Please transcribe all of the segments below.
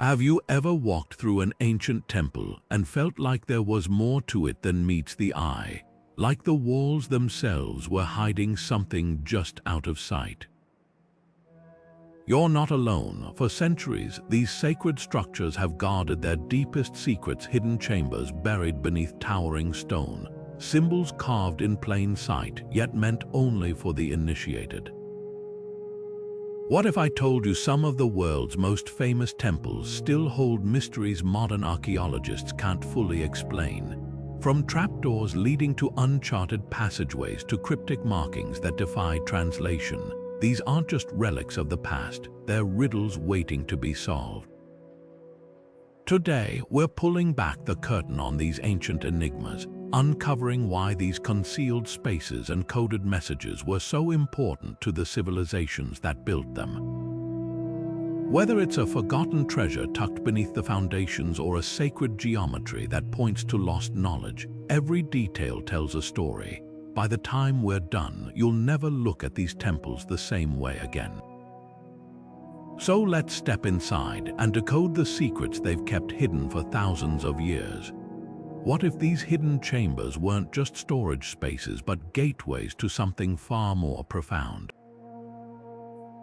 Have you ever walked through an ancient temple and felt like there was more to it than meets the eye? Like the walls themselves were hiding something just out of sight? You're not alone. For centuries, these sacred structures have guarded their deepest secrets, hidden chambers buried beneath towering stone, symbols carved in plain sight, yet meant only for the initiated. What if I told you some of the world's most famous temples still hold mysteries modern archaeologists can't fully explain? From trapdoors leading to uncharted passageways to cryptic markings that defy translation, these aren't just relics of the past, they're riddles waiting to be solved. Today, we're pulling back the curtain on these ancient enigmas, uncovering why these concealed spaces and coded messages were so important to the civilizations that built them. Whether it's a forgotten treasure tucked beneath the foundations or a sacred geometry that points to lost knowledge, every detail tells a story. By the time we're done, you'll never look at these temples the same way again. So let's step inside and decode the secrets they've kept hidden for thousands of years. What if these hidden chambers weren't just storage spaces but gateways to something far more profound?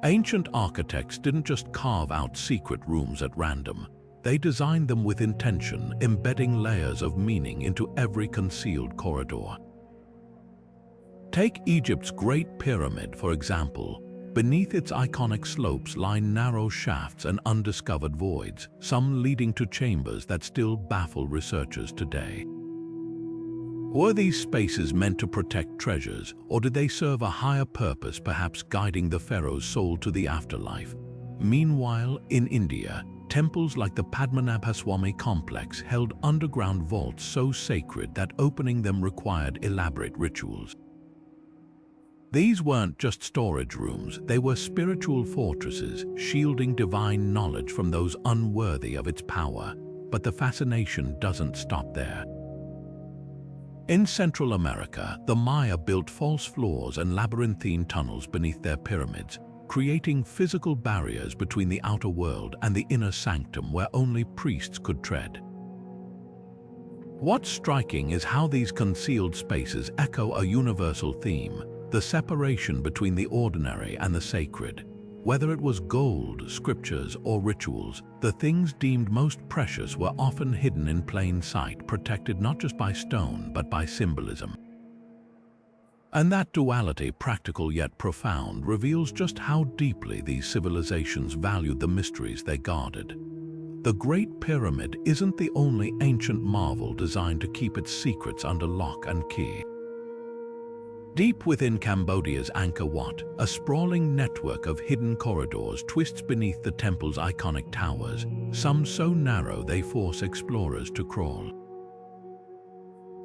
Ancient architects didn't just carve out secret rooms at random. They designed them with intention, embedding layers of meaning into every concealed corridor. Take Egypt's Great Pyramid, for example. Beneath its iconic slopes lie narrow shafts and undiscovered voids, some leading to chambers that still baffle researchers today. Were these spaces meant to protect treasures, or did they serve a higher purpose, perhaps guiding the pharaoh's soul to the afterlife? Meanwhile, in India, temples like the Padmanabhaswamy complex held underground vaults so sacred that opening them required elaborate rituals. These weren't just storage rooms, they were spiritual fortresses, shielding divine knowledge from those unworthy of its power. But the fascination doesn't stop there. In Central America, the Maya built false floors and labyrinthine tunnels beneath their pyramids, creating physical barriers between the outer world and the inner sanctum where only priests could tread. What's striking is how these concealed spaces echo a universal theme: the separation between the ordinary and the sacred. Whether it was gold, scriptures, or rituals, the things deemed most precious were often hidden in plain sight, protected not just by stone, but by symbolism. And that duality, practical yet profound, reveals just how deeply these civilizations valued the mysteries they guarded. The Great Pyramid isn't the only ancient marvel designed to keep its secrets under lock and key. Deep within Cambodia's Angkor Wat, a sprawling network of hidden corridors twists beneath the temple's iconic towers, some so narrow they force explorers to crawl.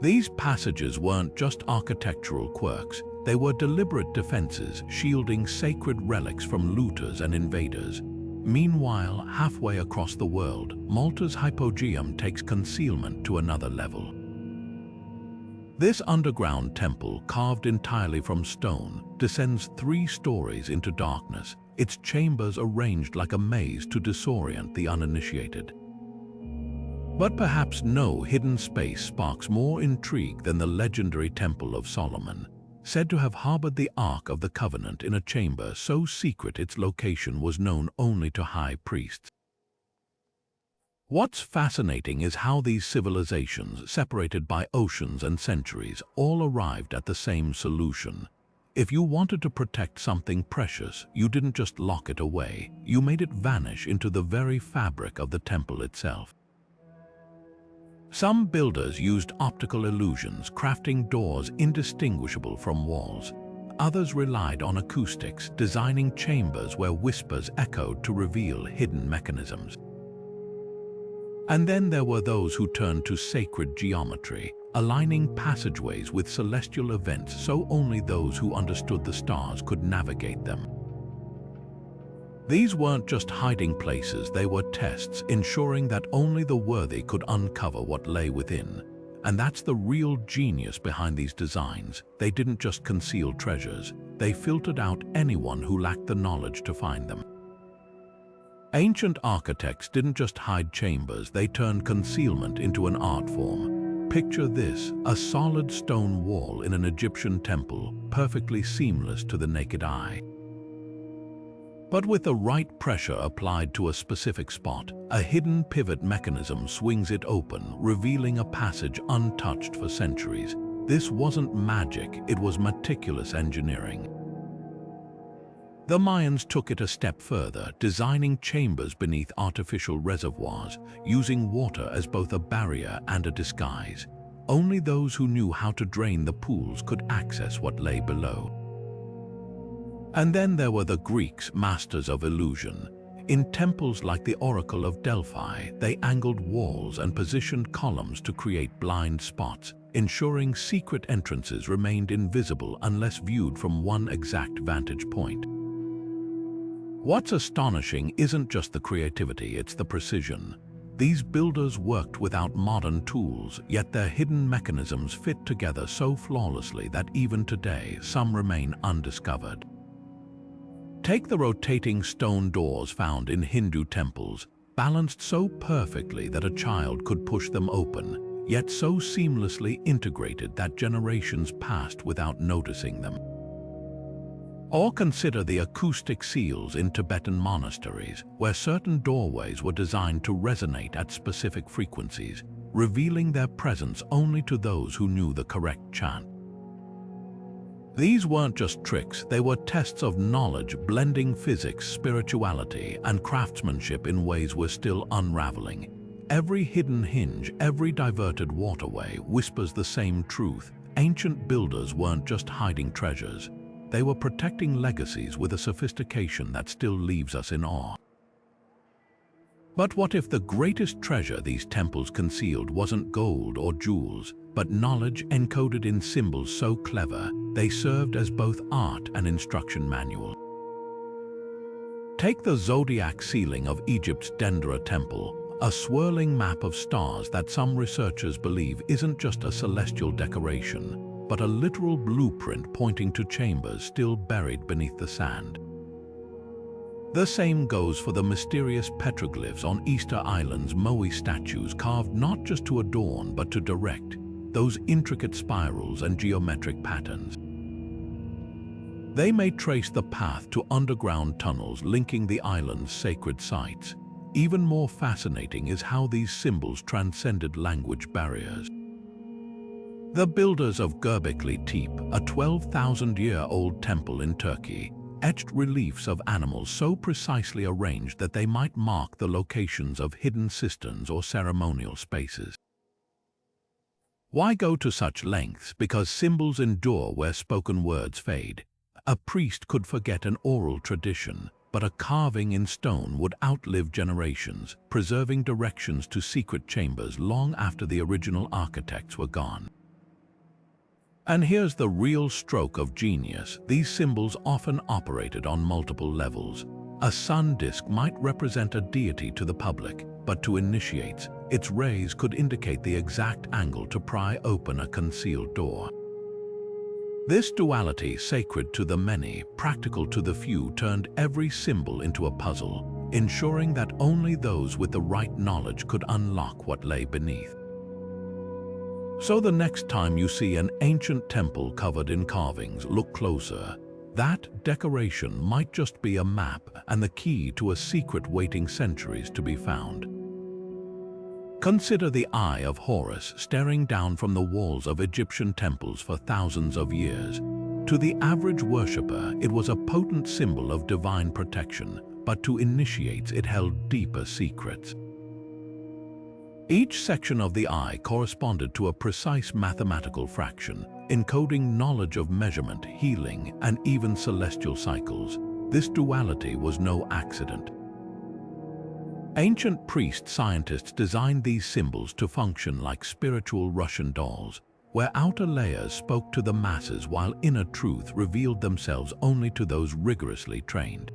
These passages weren't just architectural quirks, they were deliberate defenses, shielding sacred relics from looters and invaders. Meanwhile, halfway across the world, Malta's Hypogeum takes concealment to another level. This underground temple, carved entirely from stone, descends 3 stories into darkness, its chambers arranged like a maze to disorient the uninitiated. But perhaps no hidden space sparks more intrigue than the legendary Temple of Solomon, said to have harbored the Ark of the Covenant in a chamber so secret its location was known only to high priests. What's fascinating is how these civilizations, separated by oceans and centuries, all arrived at the same solution. If you wanted to protect something precious, you didn't just lock it away, you made it vanish into the very fabric of the temple itself. Some builders used optical illusions, crafting doors indistinguishable from walls. Others relied on acoustics, designing chambers where whispers echoed to reveal hidden mechanisms. And then there were those who turned to sacred geometry, aligning passageways with celestial events so only those who understood the stars could navigate them. These weren't just hiding places, they were tests, ensuring that only the worthy could uncover what lay within. And that's the real genius behind these designs. They didn't just conceal treasures, they filtered out anyone who lacked the knowledge to find them. Ancient architects didn't just hide chambers, they turned concealment into an art form. Picture this, a solid stone wall in an Egyptian temple, perfectly seamless to the naked eye. But with the right pressure applied to a specific spot, a hidden pivot mechanism swings it open, revealing a passage untouched for centuries. This wasn't magic, it was meticulous engineering. The Mayans took it a step further, designing chambers beneath artificial reservoirs, using water as both a barrier and a disguise. Only those who knew how to drain the pools could access what lay below. And then there were the Greeks, masters of illusion. In temples like the Oracle of Delphi, they angled walls and positioned columns to create blind spots, ensuring secret entrances remained invisible unless viewed from one exact vantage point. What's astonishing isn't just the creativity, it's the precision. These builders worked without modern tools, yet their hidden mechanisms fit together so flawlessly that even today some remain undiscovered. Take the rotating stone doors found in Hindu temples, balanced so perfectly that a child could push them open, yet so seamlessly integrated that generations passed without noticing them. Or consider the acoustic seals in Tibetan monasteries, where certain doorways were designed to resonate at specific frequencies, revealing their presence only to those who knew the correct chant. These weren't just tricks, they were tests of knowledge, blending physics, spirituality, and craftsmanship in ways we're still unraveling. Every hidden hinge, every diverted waterway whispers the same truth. Ancient builders weren't just hiding treasures. They were protecting legacies with a sophistication that still leaves us in awe. But what if the greatest treasure these temples concealed wasn't gold or jewels, but knowledge encoded in symbols so clever they served as both art and instruction manual? Take the zodiac ceiling of Egypt's Dendera temple, a swirling map of stars that some researchers believe isn't just a celestial decoration, but a literal blueprint pointing to chambers still buried beneath the sand. The same goes for the mysterious petroglyphs on Easter Island's Moai statues, carved not just to adorn but to direct those intricate spirals and geometric patterns. They may trace the path to underground tunnels linking the island's sacred sites. Even more fascinating is how these symbols transcended language barriers. The builders of Göbekli Tepe, a 12,000-year-old temple in Turkey, etched reliefs of animals so precisely arranged that they might mark the locations of hidden cisterns or ceremonial spaces. Why go to such lengths? Because symbols endure where spoken words fade. A priest could forget an oral tradition, but a carving in stone would outlive generations, preserving directions to secret chambers long after the original architects were gone. And here's the real stroke of genius. These symbols often operated on multiple levels. A sun disk might represent a deity to the public, but to initiates, its rays could indicate the exact angle to pry open a concealed door. This duality, sacred to the many, practical to the few, turned every symbol into a puzzle, ensuring that only those with the right knowledge could unlock what lay beneath. So the next time you see an ancient temple covered in carvings, look closer. That decoration might just be a map and the key to a secret waiting centuries to be found. Consider the Eye of Horus staring down from the walls of Egyptian temples for thousands of years. To the average worshipper, it was a potent symbol of divine protection, but to initiates it held deeper secrets. Each section of the eye corresponded to a precise mathematical fraction, encoding knowledge of measurement, healing, and even celestial cycles. This duality was no accident. Ancient priest-scientists designed these symbols to function like spiritual Russian dolls, where outer layers spoke to the masses while inner truth revealed themselves only to those rigorously trained.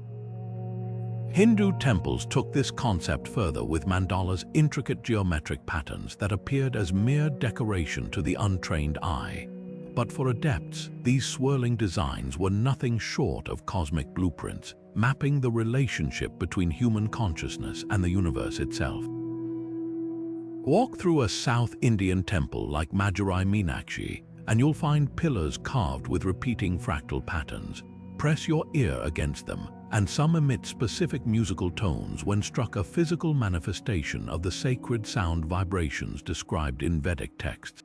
Hindu temples took this concept further with mandalas, intricate geometric patterns that appeared as mere decoration to the untrained eye. But for adepts, these swirling designs were nothing short of cosmic blueprints, mapping the relationship between human consciousness and the universe itself. Walk through a South Indian temple like Madurai Meenakshi, and you'll find pillars carved with repeating fractal patterns. Press your ear against them, and some emit specific musical tones when struck, a physical manifestation of the sacred sound vibrations described in Vedic texts.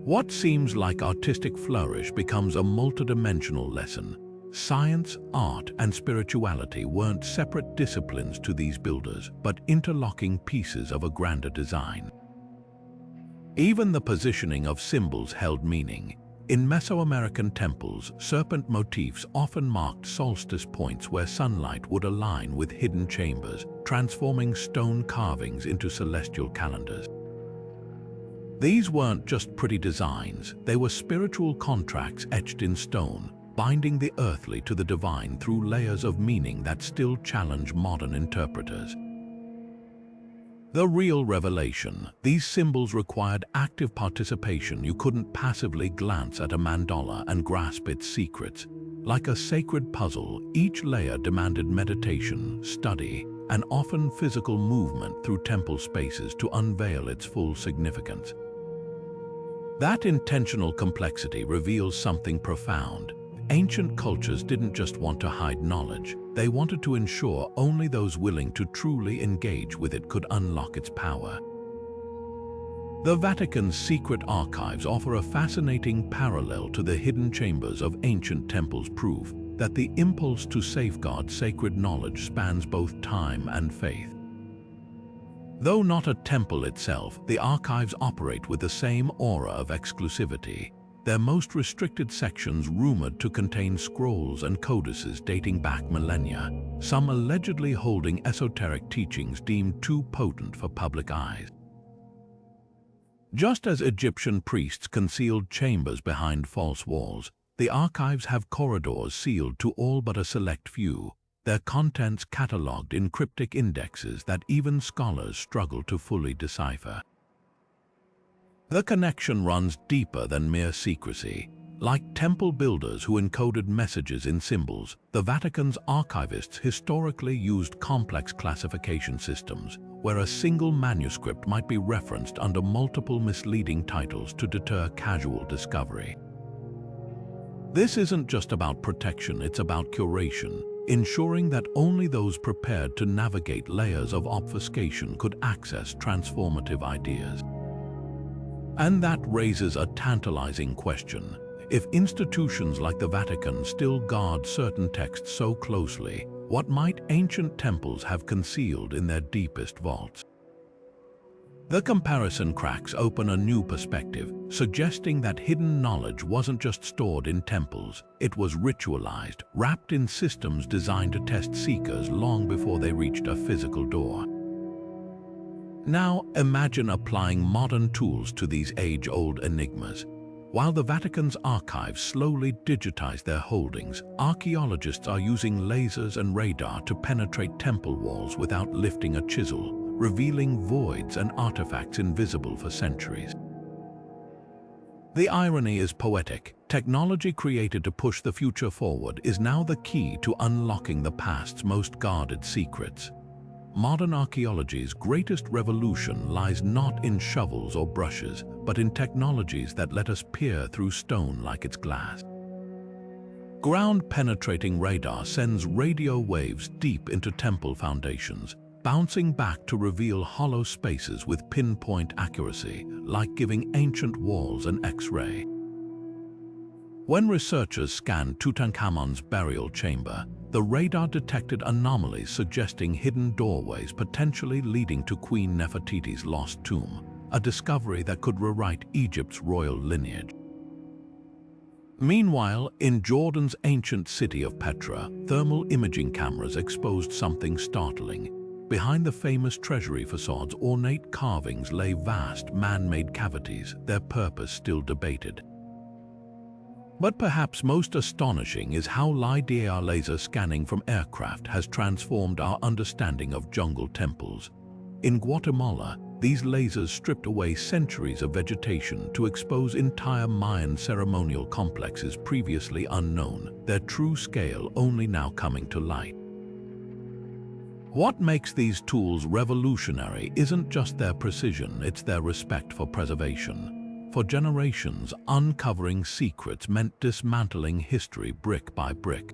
What seems like artistic flourish becomes a multidimensional lesson. Science, art, and spirituality weren't separate disciplines to these builders, but interlocking pieces of a grander design. Even the positioning of symbols held meaning. In Mesoamerican temples, serpent motifs often marked solstice points where sunlight would align with hidden chambers, transforming stone carvings into celestial calendars. These weren't just pretty designs, they were spiritual contracts etched in stone, binding the earthly to the divine through layers of meaning that still challenge modern interpreters. The real revelation, these symbols required active participation. You couldn't passively glance at a mandala and grasp its secrets. Like a sacred puzzle, each layer demanded meditation, study, and often physical movement through temple spaces to unveil its full significance. That intentional complexity reveals something profound. Ancient cultures didn't just want to hide knowledge, they wanted to ensure only those willing to truly engage with it could unlock its power. The Vatican's secret archives offer a fascinating parallel to the hidden chambers of ancient temples, proof that the impulse to safeguard sacred knowledge spans both time and faith. Though not a temple itself, the archives operate with the same aura of exclusivity. Their most restricted sections rumored to contain scrolls and codices dating back millennia, some allegedly holding esoteric teachings deemed too potent for public eyes. Just as Egyptian priests concealed chambers behind false walls, the archives have corridors sealed to all but a select few, their contents catalogued in cryptic indexes that even scholars struggle to fully decipher. The connection runs deeper than mere secrecy. Like temple builders who encoded messages in symbols, the Vatican's archivists historically used complex classification systems, where a single manuscript might be referenced under multiple misleading titles to deter casual discovery. This isn't just about protection, it's about curation, ensuring that only those prepared to navigate layers of obfuscation could access transformative ideas. And that raises a tantalizing question. If institutions like the Vatican still guard certain texts so closely, what might ancient temples have concealed in their deepest vaults? The comparison cracks open a new perspective, suggesting that hidden knowledge wasn't just stored in temples, it was ritualized, wrapped in systems designed to test seekers long before they reached a physical door. Now imagine applying modern tools to these age-old enigmas. While the Vatican's archives slowly digitize their holdings, archaeologists are using lasers and radar to penetrate temple walls without lifting a chisel, revealing voids and artifacts invisible for centuries. The irony is poetic. Technology created to push the future forward is now the key to unlocking the past's most guarded secrets. Modern archaeology's greatest revolution lies not in shovels or brushes, but in technologies that let us peer through stone like it's glass. Ground-penetrating radar sends radio waves deep into temple foundations, bouncing back to reveal hollow spaces with pinpoint accuracy, like giving ancient walls an X-ray. When researchers scanned Tutankhamun's burial chamber, the radar detected anomalies suggesting hidden doorways potentially leading to Queen Nefertiti's lost tomb, a discovery that could rewrite Egypt's royal lineage. Meanwhile, in Jordan's ancient city of Petra, thermal imaging cameras exposed something startling. Behind the famous treasury facades, ornate carvings lay vast man-made cavities, their purpose still debated. But perhaps most astonishing is how LiDAR laser scanning from aircraft has transformed our understanding of jungle temples. In Guatemala, these lasers stripped away centuries of vegetation to expose entire Mayan ceremonial complexes previously unknown, their true scale only now coming to light. What makes these tools revolutionary isn't just their precision, it's their respect for preservation. For generations, uncovering secrets meant dismantling history brick by brick.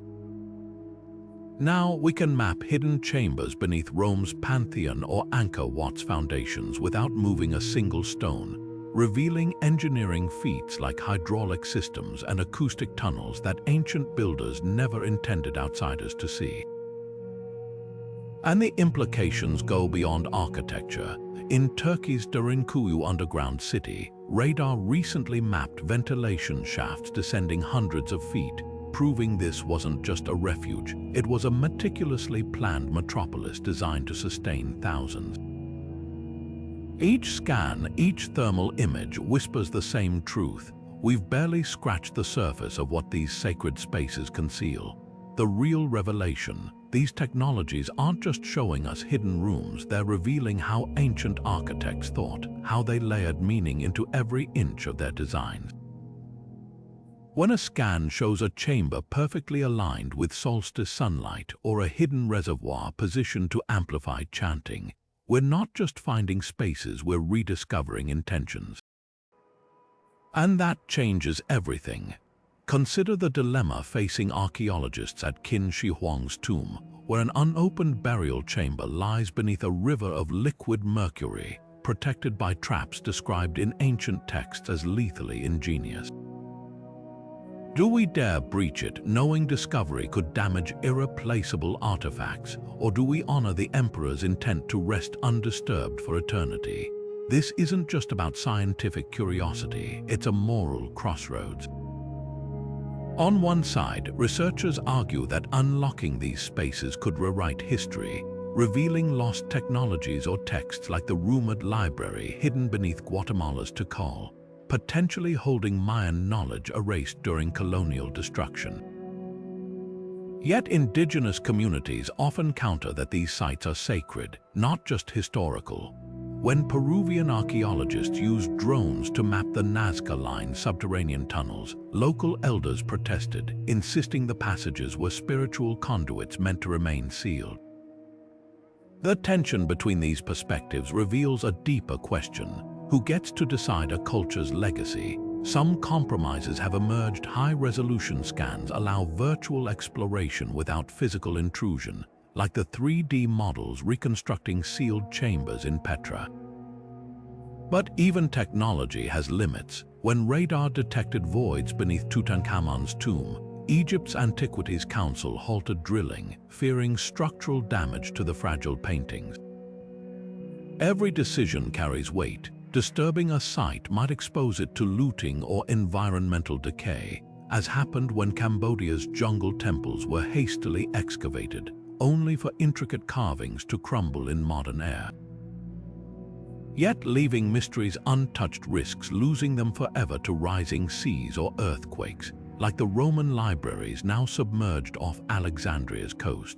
Now we can map hidden chambers beneath Rome's Pantheon or Angkor Wat's foundations without moving a single stone, revealing engineering feats like hydraulic systems and acoustic tunnels that ancient builders never intended outsiders to see. And the implications go beyond architecture. In Turkey's Derinkuyu underground city, radar recently mapped ventilation shafts descending hundreds of feet, proving this wasn't just a refuge, it was a meticulously planned metropolis designed to sustain thousands. Each scan, each thermal image whispers the same truth. We've barely scratched the surface of what these sacred spaces conceal. The real revelation: these technologies aren't just showing us hidden rooms, they're revealing how ancient architects thought, how they layered meaning into every inch of their designs. When a scan shows a chamber perfectly aligned with solstice sunlight or a hidden reservoir positioned to amplify chanting, we're not just finding spaces, we're rediscovering intentions. And that changes everything. Consider the dilemma facing archaeologists at Qin Shi Huang's tomb, where an unopened burial chamber lies beneath a river of liquid mercury, protected by traps described in ancient texts as lethally ingenious. Do we dare breach it, knowing discovery could damage irreplaceable artifacts, or do we honor the emperor's intent to rest undisturbed for eternity? This isn't just about scientific curiosity, it's a moral crossroads. On one side, researchers argue that unlocking these spaces could rewrite history, revealing lost technologies or texts like the rumored library hidden beneath Guatemala's Tikal, potentially holding Mayan knowledge erased during colonial destruction. Yet indigenous communities often counter that these sites are sacred, not just historical. When Peruvian archaeologists used drones to map the Nazca Line subterranean tunnels, local elders protested, insisting the passages were spiritual conduits meant to remain sealed. The tension between these perspectives reveals a deeper question: who gets to decide a culture's legacy? Some compromises have emerged. High-resolution scans allow virtual exploration without physical intrusion, like the 3D models reconstructing sealed chambers in Petra. But even technology has limits. When radar detected voids beneath Tutankhamun's tomb, Egypt's Antiquities Council halted drilling, fearing structural damage to the fragile paintings. Every decision carries weight. Disturbing a site might expose it to looting or environmental decay, as happened when Cambodia's jungle temples were hastily excavated, only for intricate carvings to crumble in modern air. Yet leaving mysteries untouched risks losing them forever to rising seas or earthquakes, like the Roman libraries now submerged off Alexandria's coast.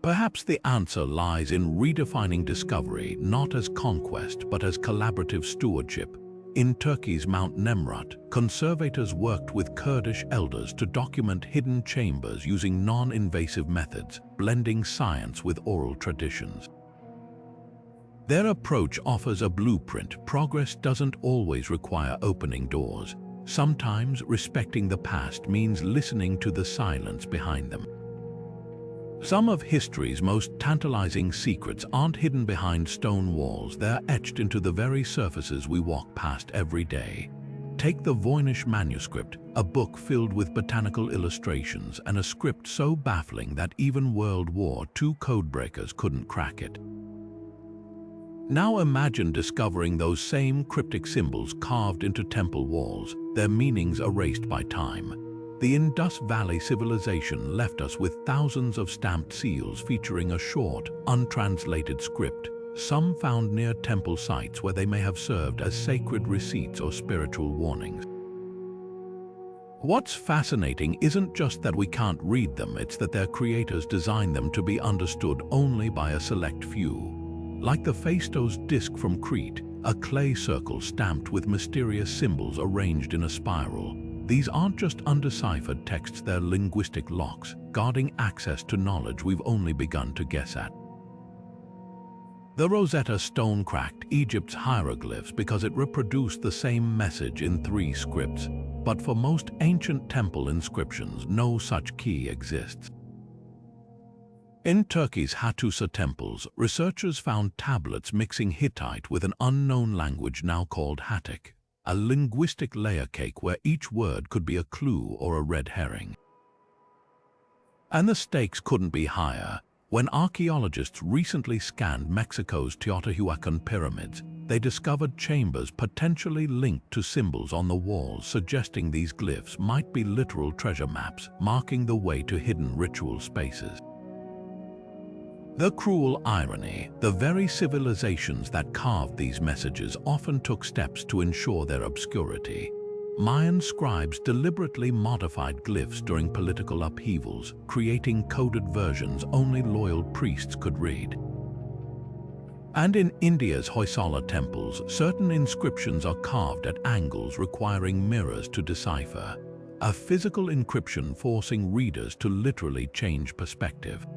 Perhaps the answer lies in redefining discovery not as conquest but as collaborative stewardship. In Turkey's Mount Nemrut, conservators worked with Kurdish elders to document hidden chambers using non-invasive methods, blending science with oral traditions. Their approach offers a blueprint. Progress doesn't always require opening doors. Sometimes respecting the past means listening to the silence behind them. Some of history's most tantalizing secrets aren't hidden behind stone walls, they're etched into the very surfaces we walk past every day. Take the Voynich manuscript, a book filled with botanical illustrations and a script so baffling that even World War II codebreakers couldn't crack it. Now imagine discovering those same cryptic symbols carved into temple walls, their meanings erased by time. The Indus Valley civilization left us with thousands of stamped seals featuring a short, untranslated script, some found near temple sites where they may have served as sacred receipts or spiritual warnings. What's fascinating isn't just that we can't read them, it's that their creators designed them to be understood only by a select few. Like the Phaistos disc from Crete, a clay circle stamped with mysterious symbols arranged in a spiral. These aren't just undeciphered texts, they're linguistic locks, guarding access to knowledge we've only begun to guess at. The Rosetta Stone cracked Egypt's hieroglyphs because it reproduced the same message in 3 scripts, but for most ancient temple inscriptions, no such key exists. In Turkey's Hattusa temples, researchers found tablets mixing Hittite with an unknown language now called Hattic, a linguistic layer cake where each word could be a clue or a red herring. And the stakes couldn't be higher. When archaeologists recently scanned Mexico's Teotihuacan pyramids, they discovered chambers potentially linked to symbols on the walls, suggesting these glyphs might be literal treasure maps, marking the way to hidden ritual spaces. The cruel irony, the very civilizations that carved these messages often took steps to ensure their obscurity. Mayan scribes deliberately modified glyphs during political upheavals, creating coded versions only loyal priests could read. And in India's Hoysala temples, certain inscriptions are carved at angles requiring mirrors to decipher, a physical encryption forcing readers to literally change perspective.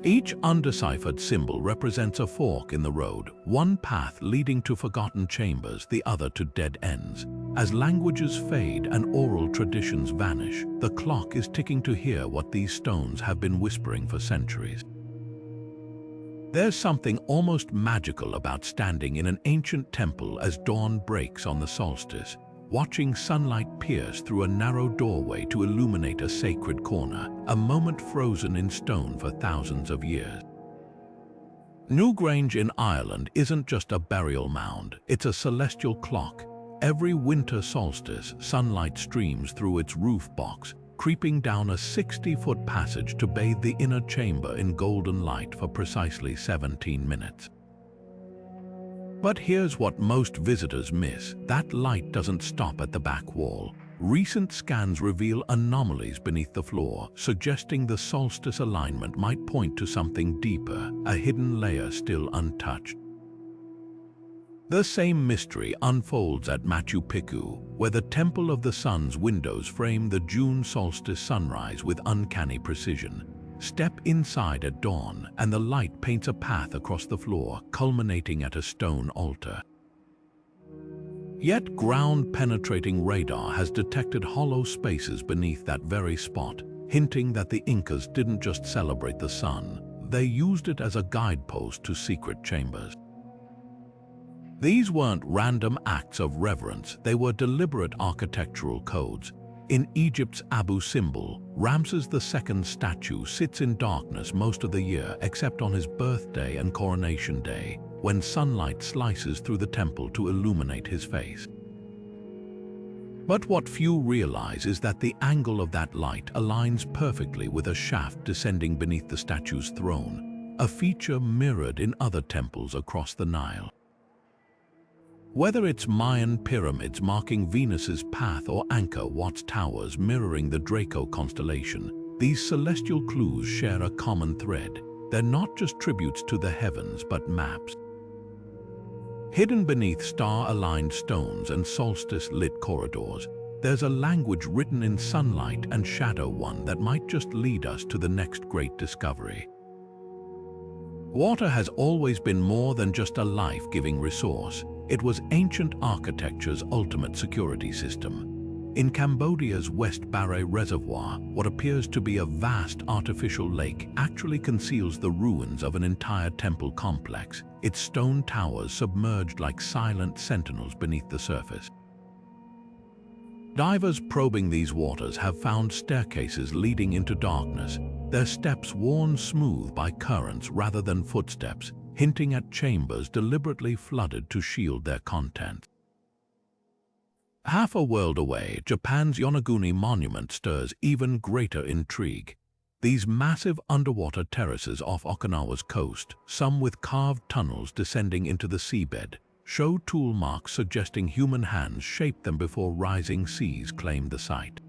Each undeciphered symbol represents a fork in the road, one path leading to forgotten chambers, the other to dead ends. As languages fade and oral traditions vanish, the clock is ticking to hear what these stones have been whispering for centuries. There's something almost magical about standing in an ancient temple as dawn breaks on the solstice, watching sunlight pierce through a narrow doorway to illuminate a sacred corner, a moment frozen in stone for thousands of years. Newgrange in Ireland isn't just a burial mound, it's a celestial clock. Every winter solstice, sunlight streams through its roof box, creeping down a 60-foot passage to bathe the inner chamber in golden light for precisely 17 minutes. But here's what most visitors miss. That light doesn't stop at the back wall. Recent scans reveal anomalies beneath the floor, suggesting the solstice alignment might point to something deeper, a hidden layer still untouched. The same mystery unfolds at Machu Picchu, where the Temple of the Sun's windows frame the June solstice sunrise with uncanny precision. Step inside at dawn, and the light paints a path across the floor, culminating at a stone altar. Yet ground-penetrating radar has detected hollow spaces beneath that very spot, hinting that the Incas didn't just celebrate the sun, they used it as a guidepost to secret chambers. These weren't random acts of reverence, they were deliberate architectural codes. In Egypt's Abu Simbel, Ramses II's statue sits in darkness most of the year except on his birthday and coronation day, when sunlight slices through the temple to illuminate his face. But what few realize is that the angle of that light aligns perfectly with a shaft descending beneath the statue's throne, a feature mirrored in other temples across the Nile. Whether it's Mayan pyramids marking Venus's path or Angkor Wat's towers mirroring the Draco constellation, these celestial clues share a common thread. They're not just tributes to the heavens, but maps. Hidden beneath star-aligned stones and solstice-lit corridors, there's a language written in sunlight and shadow, one that might just lead us to the next great discovery. Water has always been more than just a life-giving resource. It was ancient architecture's ultimate security system. In Cambodia's West Baray Reservoir, what appears to be a vast artificial lake actually conceals the ruins of an entire temple complex, its stone towers submerged like silent sentinels beneath the surface. Divers probing these waters have found staircases leading into darkness, their steps worn smooth by currents rather than footsteps, hinting at chambers deliberately flooded to shield their contents. Half a world away, Japan's Yonaguni Monument stirs even greater intrigue. These massive underwater terraces off Okinawa's coast, some with carved tunnels descending into the seabed, show tool marks suggesting human hands shaped them before rising seas claimed the site.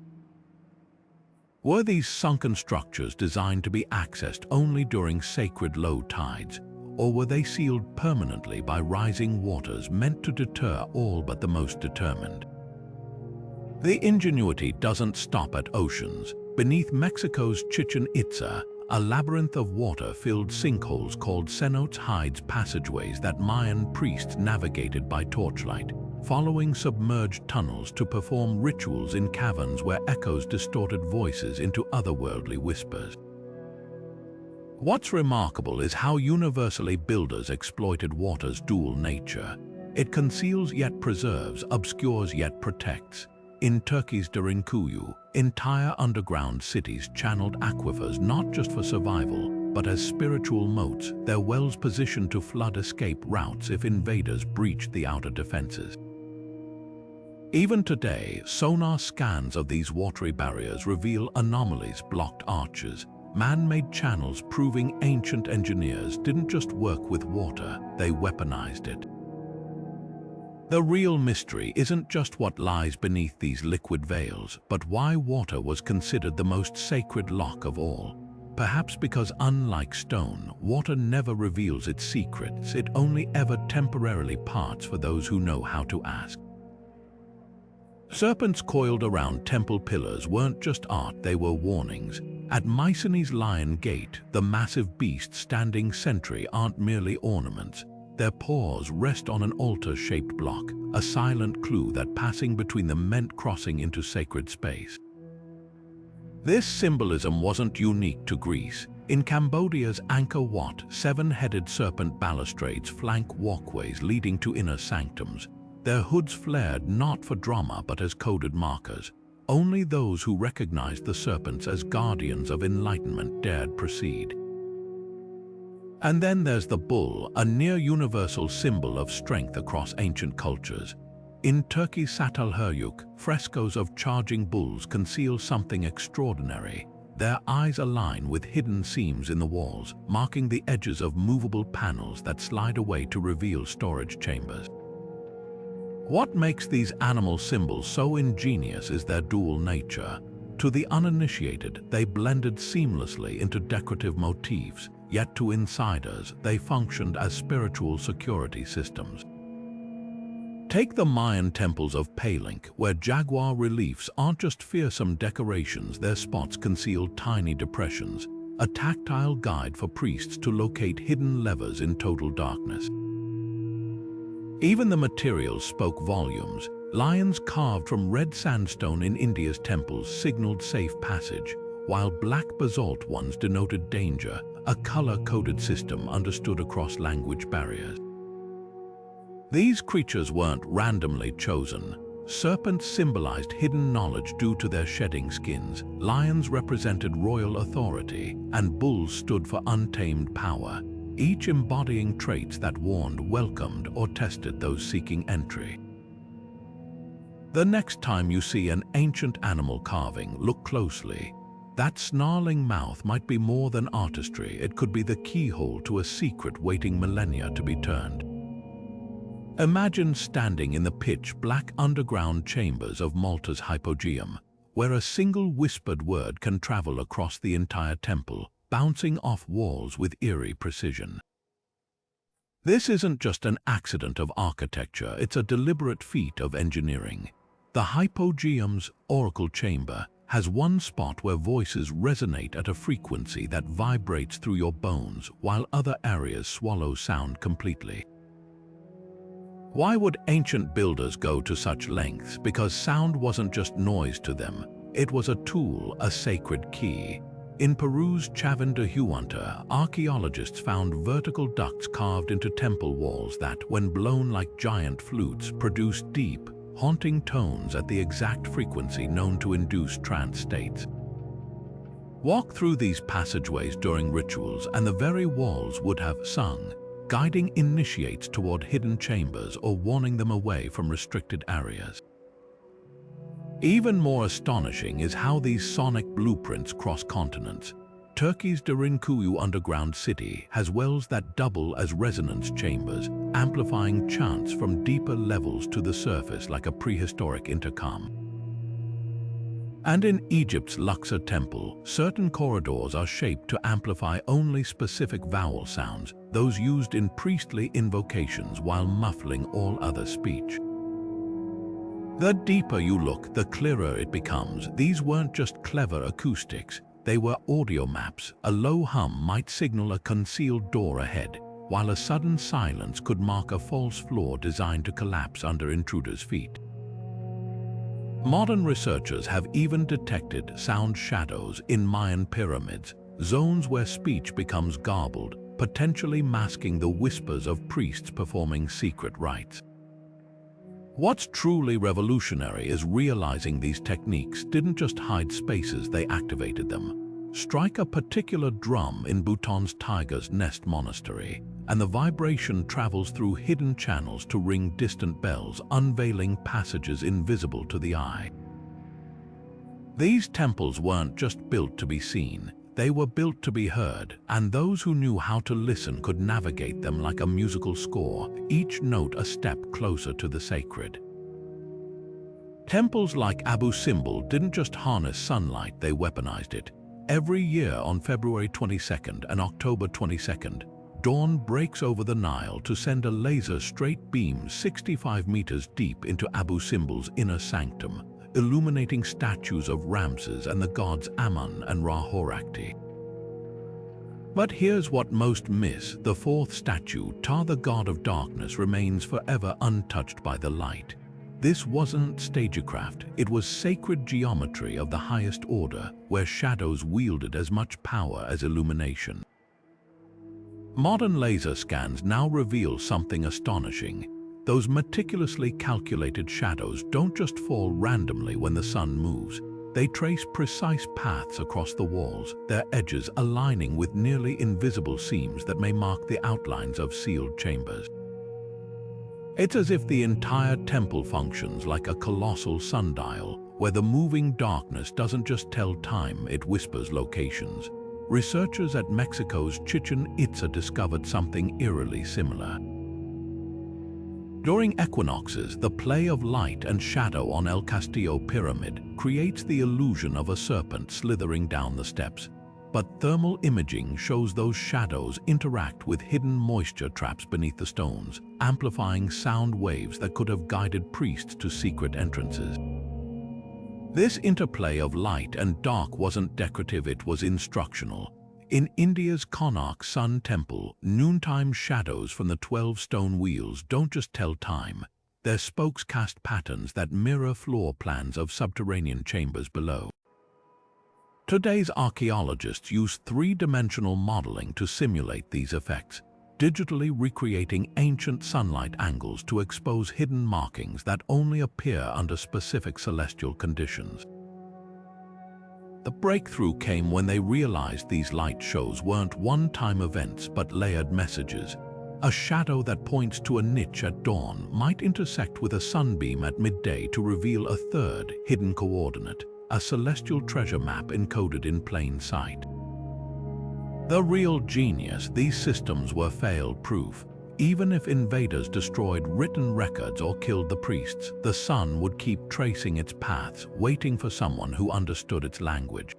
Were these sunken structures designed to be accessed only during sacred low tides, or were they sealed permanently by rising waters meant to deter all but the most determined? The ingenuity doesn't stop at oceans. Beneath Mexico's Chichen Itza, a labyrinth of water-filled sinkholes called cenotes hides passageways that Mayan priests navigated by torchlight, following submerged tunnels to perform rituals in caverns where echoes distorted voices into otherworldly whispers. What's remarkable is how universally builders exploited water's dual nature. It conceals yet preserves, obscures yet protects. In Turkey's Derinkuyu, entire underground cities channeled aquifers not just for survival, but as spiritual moats, their wells positioned to flood escape routes if invaders breached the outer defenses. Even today, sonar scans of these watery barriers reveal anomalies, blocked arches, man-made channels proving ancient engineers didn't just work with water, they weaponized it. The real mystery isn't just what lies beneath these liquid veils, but why water was considered the most sacred lock of all. Perhaps because, unlike stone, water never reveals its secrets, it only ever temporarily parts for those who know how to ask. Serpents coiled around temple pillars weren't just art, they were warnings. At Mycenae's Lion Gate, the massive beasts standing sentry aren't merely ornaments. Their paws rest on an altar-shaped block, a silent clue that passing between them meant crossing into sacred space. This symbolism wasn't unique to Greece. In Cambodia's Angkor Wat, seven-headed serpent balustrades flank walkways leading to inner sanctums. Their hoods flared not for drama but as coded markers. Only those who recognized the serpents as guardians of enlightenment dared proceed. And then there's the bull, a near-universal symbol of strength across ancient cultures. In Turkey's Çatalhöyük, frescoes of charging bulls conceal something extraordinary. Their eyes align with hidden seams in the walls, marking the edges of movable panels that slide away to reveal storage chambers. What makes these animal symbols so ingenious is their dual nature. To the uninitiated, they blended seamlessly into decorative motifs, yet to insiders, they functioned as spiritual security systems. Take the Mayan temples of Palenque, where jaguar reliefs aren't just fearsome decorations, their spots conceal tiny depressions, a tactile guide for priests to locate hidden levers in total darkness. Even the materials spoke volumes. Lions carved from red sandstone in India's temples signaled safe passage, while black basalt ones denoted danger, a color-coded system understood across language barriers. These creatures weren't randomly chosen. Serpents symbolized hidden knowledge due to their shedding skins, lions represented royal authority, and bulls stood for untamed power, each embodying traits that warned, welcomed, or tested those seeking entry. The next time you see an ancient animal carving, look closely. That snarling mouth might be more than artistry, it could be the keyhole to a secret waiting millennia to be turned. Imagine standing in the pitch-black underground chambers of Malta's Hypogeum, where a single whispered word can travel across the entire temple, bouncing off walls with eerie precision. This isn't just an accident of architecture, it's a deliberate feat of engineering. The Hypogeum's oracle chamber has one spot where voices resonate at a frequency that vibrates through your bones, while other areas swallow sound completely. Why would ancient builders go to such lengths? Because sound wasn't just noise to them. It was a tool, a sacred key. In Peru's Chavín de Huántar, archaeologists found vertical ducts carved into temple walls that, when blown like giant flutes, produced deep, haunting tones at the exact frequency known to induce trance states. Walk through these passageways during rituals and the very walls would have sung, guiding initiates toward hidden chambers or warning them away from restricted areas. Even more astonishing is how these sonic blueprints cross continents. Turkey's Derinkuyu underground city has wells that double as resonance chambers, amplifying chants from deeper levels to the surface like a prehistoric intercom. And in Egypt's Luxor temple, certain corridors are shaped to amplify only specific vowel sounds, those used in priestly invocations while muffling all other speech. The deeper you look, the clearer it becomes. These weren't just clever acoustics, they were audio maps. A low hum might signal a concealed door ahead, while a sudden silence could mark a false floor designed to collapse under intruders' feet. Modern researchers have even detected sound shadows in Mayan pyramids, zones where speech becomes garbled, potentially masking the whispers of priests performing secret rites. What's truly revolutionary is realizing these techniques didn't just hide spaces, they activated them. Strike a particular drum in Bhutan's Tiger's Nest Monastery, and the vibration travels through hidden channels to ring distant bells, unveiling passages invisible to the eye. These temples weren't just built to be seen, they were built to be heard, and those who knew how to listen could navigate them like a musical score, each note a step closer to the sacred. Temples like Abu Simbel didn't just harness sunlight, they weaponized it. Every year on February 22nd and October 22nd, dawn breaks over the Nile to send a laser straight beam 65 meters deep into Abu Simbel's inner sanctum, illuminating statues of Ramses and the gods Amun and Ra-Horakhti. But here's what most miss: the fourth statue, Ptah the god of darkness, remains forever untouched by the light. This wasn't stagecraft, it was sacred geometry of the highest order, where shadows wielded as much power as illumination. Modern laser scans now reveal something astonishing. Those meticulously calculated shadows don't just fall randomly when the sun moves. They trace precise paths across the walls, their edges aligning with nearly invisible seams that may mark the outlines of sealed chambers. It's as if the entire temple functions like a colossal sundial, where the moving darkness doesn't just tell time, it whispers locations. Researchers at Mexico's Chichen Itza discovered something eerily similar. During equinoxes, the play of light and shadow on El Castillo Pyramid creates the illusion of a serpent slithering down the steps. But thermal imaging shows those shadows interact with hidden moisture traps beneath the stones, amplifying sound waves that could have guided priests to secret entrances. This interplay of light and dark wasn't decorative, it was instructional. In India's Konark Sun Temple, noontime shadows from the 12 stone wheels don't just tell time. Their spokes cast patterns that mirror floor plans of subterranean chambers below. Today's archaeologists use three-dimensional modeling to simulate these effects, digitally recreating ancient sunlight angles to expose hidden markings that only appear under specific celestial conditions. The breakthrough came when they realized these light shows weren't one-time events but layered messages. A shadow that points to a niche at dawn might intersect with a sunbeam at midday to reveal a third, hidden coordinate, a celestial treasure map encoded in plain sight. The real genius: these systems were fail-proof. Even if invaders destroyed written records or killed the priests, the sun would keep tracing its paths, waiting for someone who understood its language.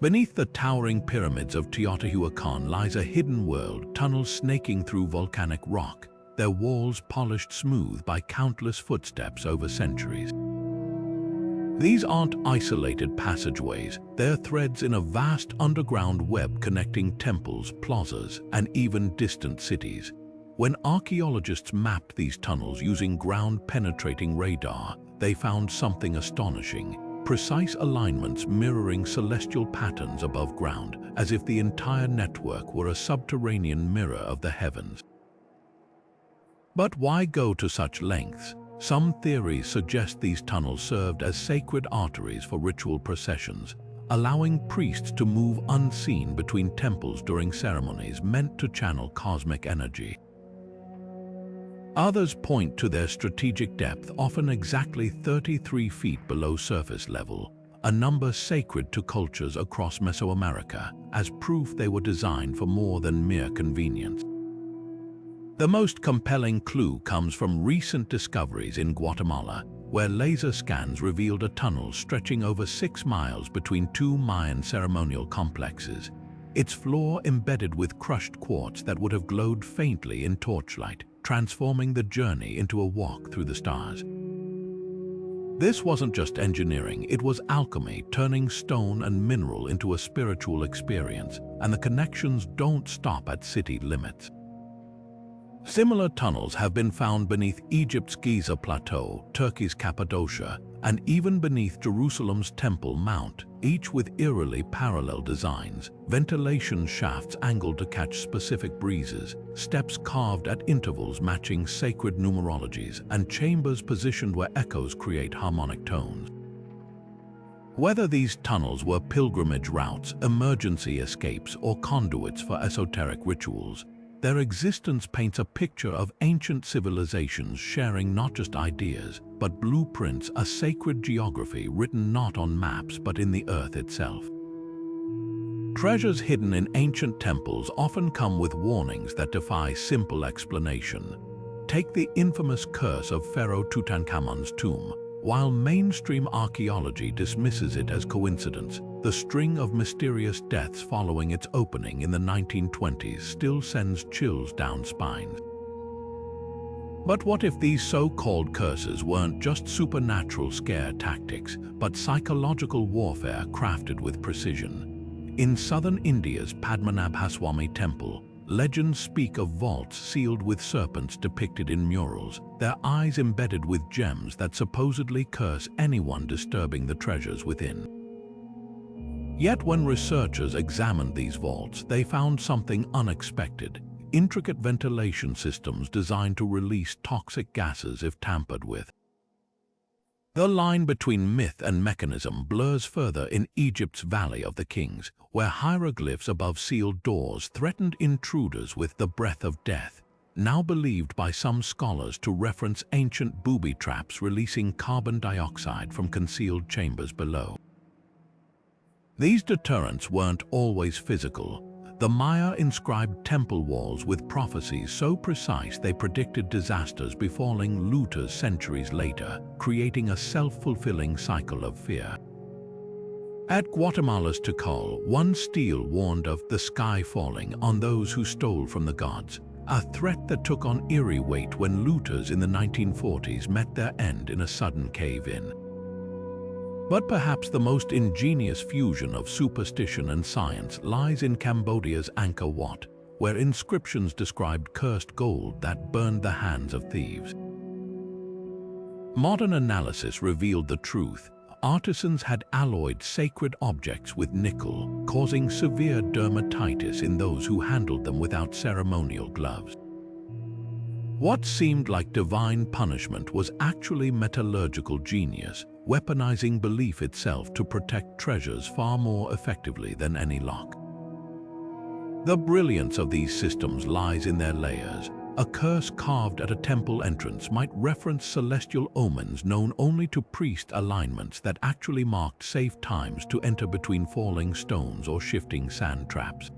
Beneath the towering pyramids of Teotihuacan lies a hidden world, tunnels snaking through volcanic rock, their walls polished smooth by countless footsteps over centuries. These aren't isolated passageways, they're threads in a vast underground web connecting temples, plazas, and even distant cities. When archaeologists mapped these tunnels using ground-penetrating radar, they found something astonishing: precise alignments mirroring celestial patterns above ground, as if the entire network were a subterranean mirror of the heavens. But why go to such lengths? Some theories suggest these tunnels served as sacred arteries for ritual processions, allowing priests to move unseen between temples during ceremonies meant to channel cosmic energy. Others point to their strategic depth, often exactly 33 feet below surface level, a number sacred to cultures across Mesoamerica, as proof they were designed for more than mere convenience. The most compelling clue comes from recent discoveries in Guatemala. where laser scans revealed a tunnel stretching over 6 miles between two Mayan ceremonial complexes, its floor embedded with crushed quartz that would have glowed faintly in torchlight, transforming the journey into a walk through the stars. This wasn't just engineering, it was alchemy, turning stone and mineral into a spiritual experience, and the connections don't stop at city limits. Similar tunnels have been found beneath Egypt's Giza Plateau, Turkey's Cappadocia, and even beneath Jerusalem's Temple Mount, each with eerily parallel designs, ventilation shafts angled to catch specific breezes, steps carved at intervals matching sacred numerologies, and chambers positioned where echoes create harmonic tones. Whether these tunnels were pilgrimage routes, emergency escapes, or conduits for esoteric rituals, their existence paints a picture of ancient civilizations sharing not just ideas, but blueprints, a sacred geography written not on maps but in the earth itself. Treasures hidden in ancient temples often come with warnings that defy simple explanation. Take the infamous curse of Pharaoh Tutankhamun's tomb. While mainstream archaeology dismisses it as coincidence, the string of mysterious deaths following its opening in the 1920s still sends chills down spines. But what if these so-called curses weren't just supernatural scare tactics, but psychological warfare crafted with precision? In southern India's Padmanabhaswamy temple, legends speak of vaults sealed with serpents depicted in murals, their eyes embedded with gems that supposedly curse anyone disturbing the treasures within. Yet when researchers examined these vaults, they found something unexpected: intricate ventilation systems designed to release toxic gases if tampered with. The line between myth and mechanism blurs further in Egypt's Valley of the Kings, where hieroglyphs above sealed doors threatened intruders with the breath of death, now believed by some scholars to reference ancient booby traps releasing carbon dioxide from concealed chambers below. These deterrents weren't always physical. The Maya inscribed temple walls with prophecies so precise they predicted disasters befalling looters centuries later, creating a self-fulfilling cycle of fear. At Guatemala's Tikal, one stele warned of the sky falling on those who stole from the gods, a threat that took on eerie weight when looters in the 1940s met their end in a sudden cave-in. But perhaps the most ingenious fusion of superstition and science lies in Cambodia's Angkor Wat, where inscriptions described cursed gold that burned the hands of thieves. Modern analysis revealed the truth. Artisans had alloyed sacred objects with nickel, causing severe dermatitis in those who handled them without ceremonial gloves. What seemed like divine punishment was actually metallurgical genius, weaponizing belief itself to protect treasures far more effectively than any lock. The brilliance of these systems lies in their layers. A curse carved at a temple entrance might reference celestial omens known only to priest alignments that actually marked safe times to enter between falling stones or shifting sand traps.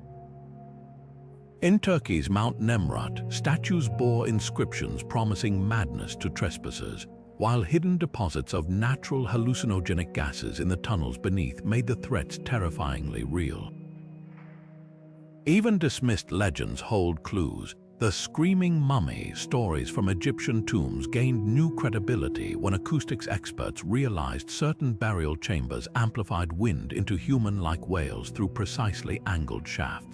In Turkey's Mount Nemrut, statues bore inscriptions promising madness to trespassers, while hidden deposits of natural hallucinogenic gases in the tunnels beneath made the threats terrifyingly real. Even dismissed legends hold clues. The screaming mummy stories from Egyptian tombs gained new credibility when acoustics experts realized certain burial chambers amplified wind into human-like wails through precisely angled shafts.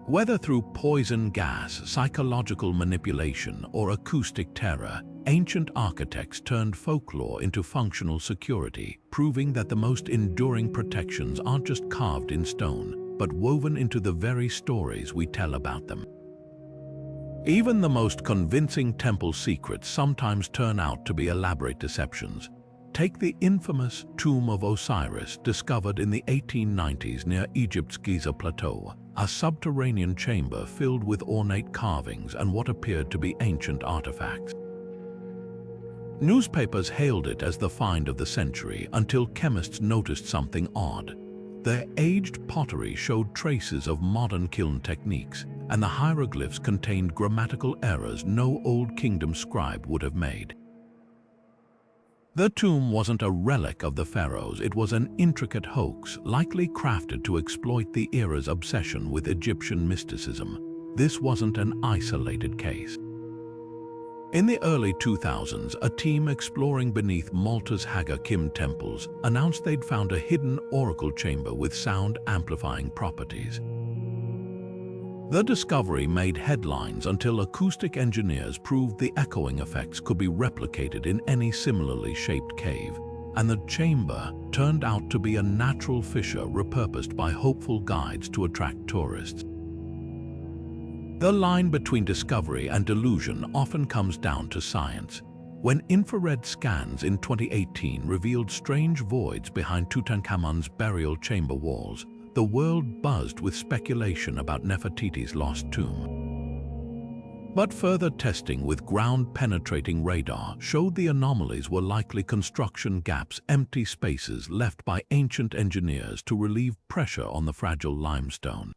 Whether through poison gas, psychological manipulation, or acoustic terror, ancient architects turned folklore into functional security, proving that the most enduring protections aren't just carved in stone, but woven into the very stories we tell about them. Even the most convincing temple secrets sometimes turn out to be elaborate deceptions. Take the infamous Tomb of Osiris, discovered in the 1890s near Egypt's Giza Plateau, a subterranean chamber filled with ornate carvings and what appeared to be ancient artifacts. Newspapers hailed it as the find of the century until chemists noticed something odd. The aged pottery showed traces of modern kiln techniques, and the hieroglyphs contained grammatical errors no Old Kingdom scribe would have made. The tomb wasn't a relic of the pharaohs, it was an intricate hoax, likely crafted to exploit the era's obsession with Egyptian mysticism. This wasn't an isolated case. In the early 2000s, a team exploring beneath Malta's Hypogeum temples announced they'd found a hidden oracle chamber with sound-amplifying properties. The discovery made headlines until acoustic engineers proved the echoing effects could be replicated in any similarly shaped cave, and the chamber turned out to be a natural fissure repurposed by hopeful guides to attract tourists. The line between discovery and delusion often comes down to science. When infrared scans in 2018 revealed strange voids behind Tutankhamun's burial chamber walls, the world buzzed with speculation about Nefertiti's lost tomb. But further testing with ground-penetrating radar showed the anomalies were likely construction gaps, empty spaces left by ancient engineers to relieve pressure on the fragile limestone.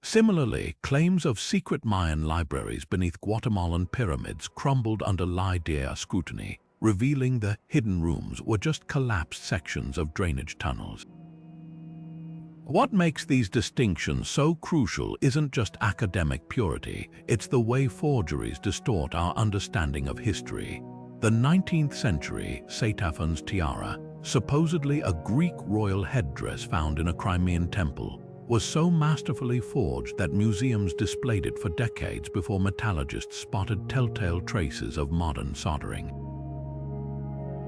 Similarly, claims of secret Mayan libraries beneath Guatemalan pyramids crumbled under LiDAR scrutiny, revealing the hidden rooms were just collapsed sections of drainage tunnels. What makes these distinctions so crucial isn't just academic purity, it's the way forgeries distort our understanding of history. The 19th century Saitaphan's tiara, supposedly a Greek royal headdress found in a Crimean temple, was so masterfully forged that museums displayed it for decades before metallurgists spotted telltale traces of modern soldering.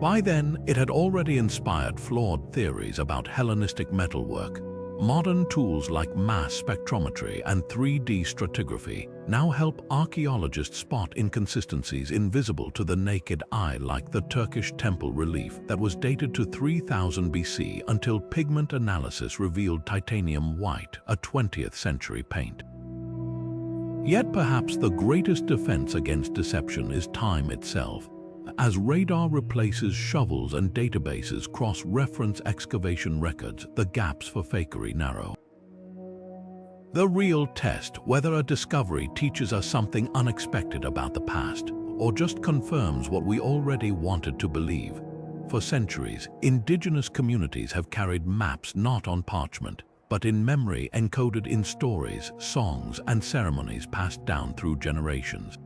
By then, it had already inspired flawed theories about Hellenistic metalwork. Modern tools like mass spectrometry and 3D stratigraphy now help archaeologists spot inconsistencies invisible to the naked eye, like the Turkish temple relief that was dated to 3000 BC until pigment analysis revealed titanium white, a 20th century paint. Yet perhaps the greatest defense against deception is time itself. As radar replaces shovels and databases cross-reference excavation records, the gaps for fakery narrow. The real test, whether a discovery teaches us something unexpected about the past, or just confirms what we already wanted to believe. For centuries, indigenous communities have carried maps not on parchment, but in memory encoded in stories, songs, and ceremonies passed down through generations.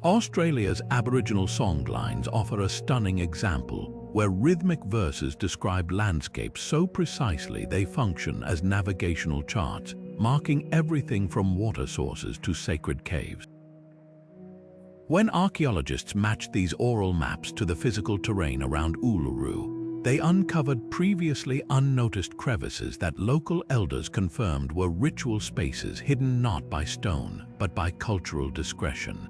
Australia's Aboriginal songlines offer a stunning example, where rhythmic verses describe landscapes so precisely they function as navigational charts, marking everything from water sources to sacred caves. When archaeologists matched these oral maps to the physical terrain around Uluru, they uncovered previously unnoticed crevices that local elders confirmed were ritual spaces hidden not by stone, but by cultural discretion.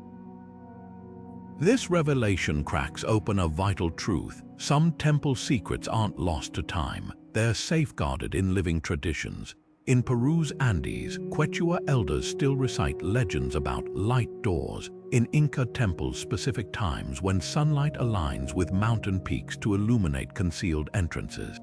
This revelation cracks open a vital truth. Some temple secrets aren't lost to time. They're safeguarded in living traditions. In Peru's Andes, Quechua elders still recite legends about light doors in Inca temples, specific times when sunlight aligns with mountain peaks to illuminate concealed entrances.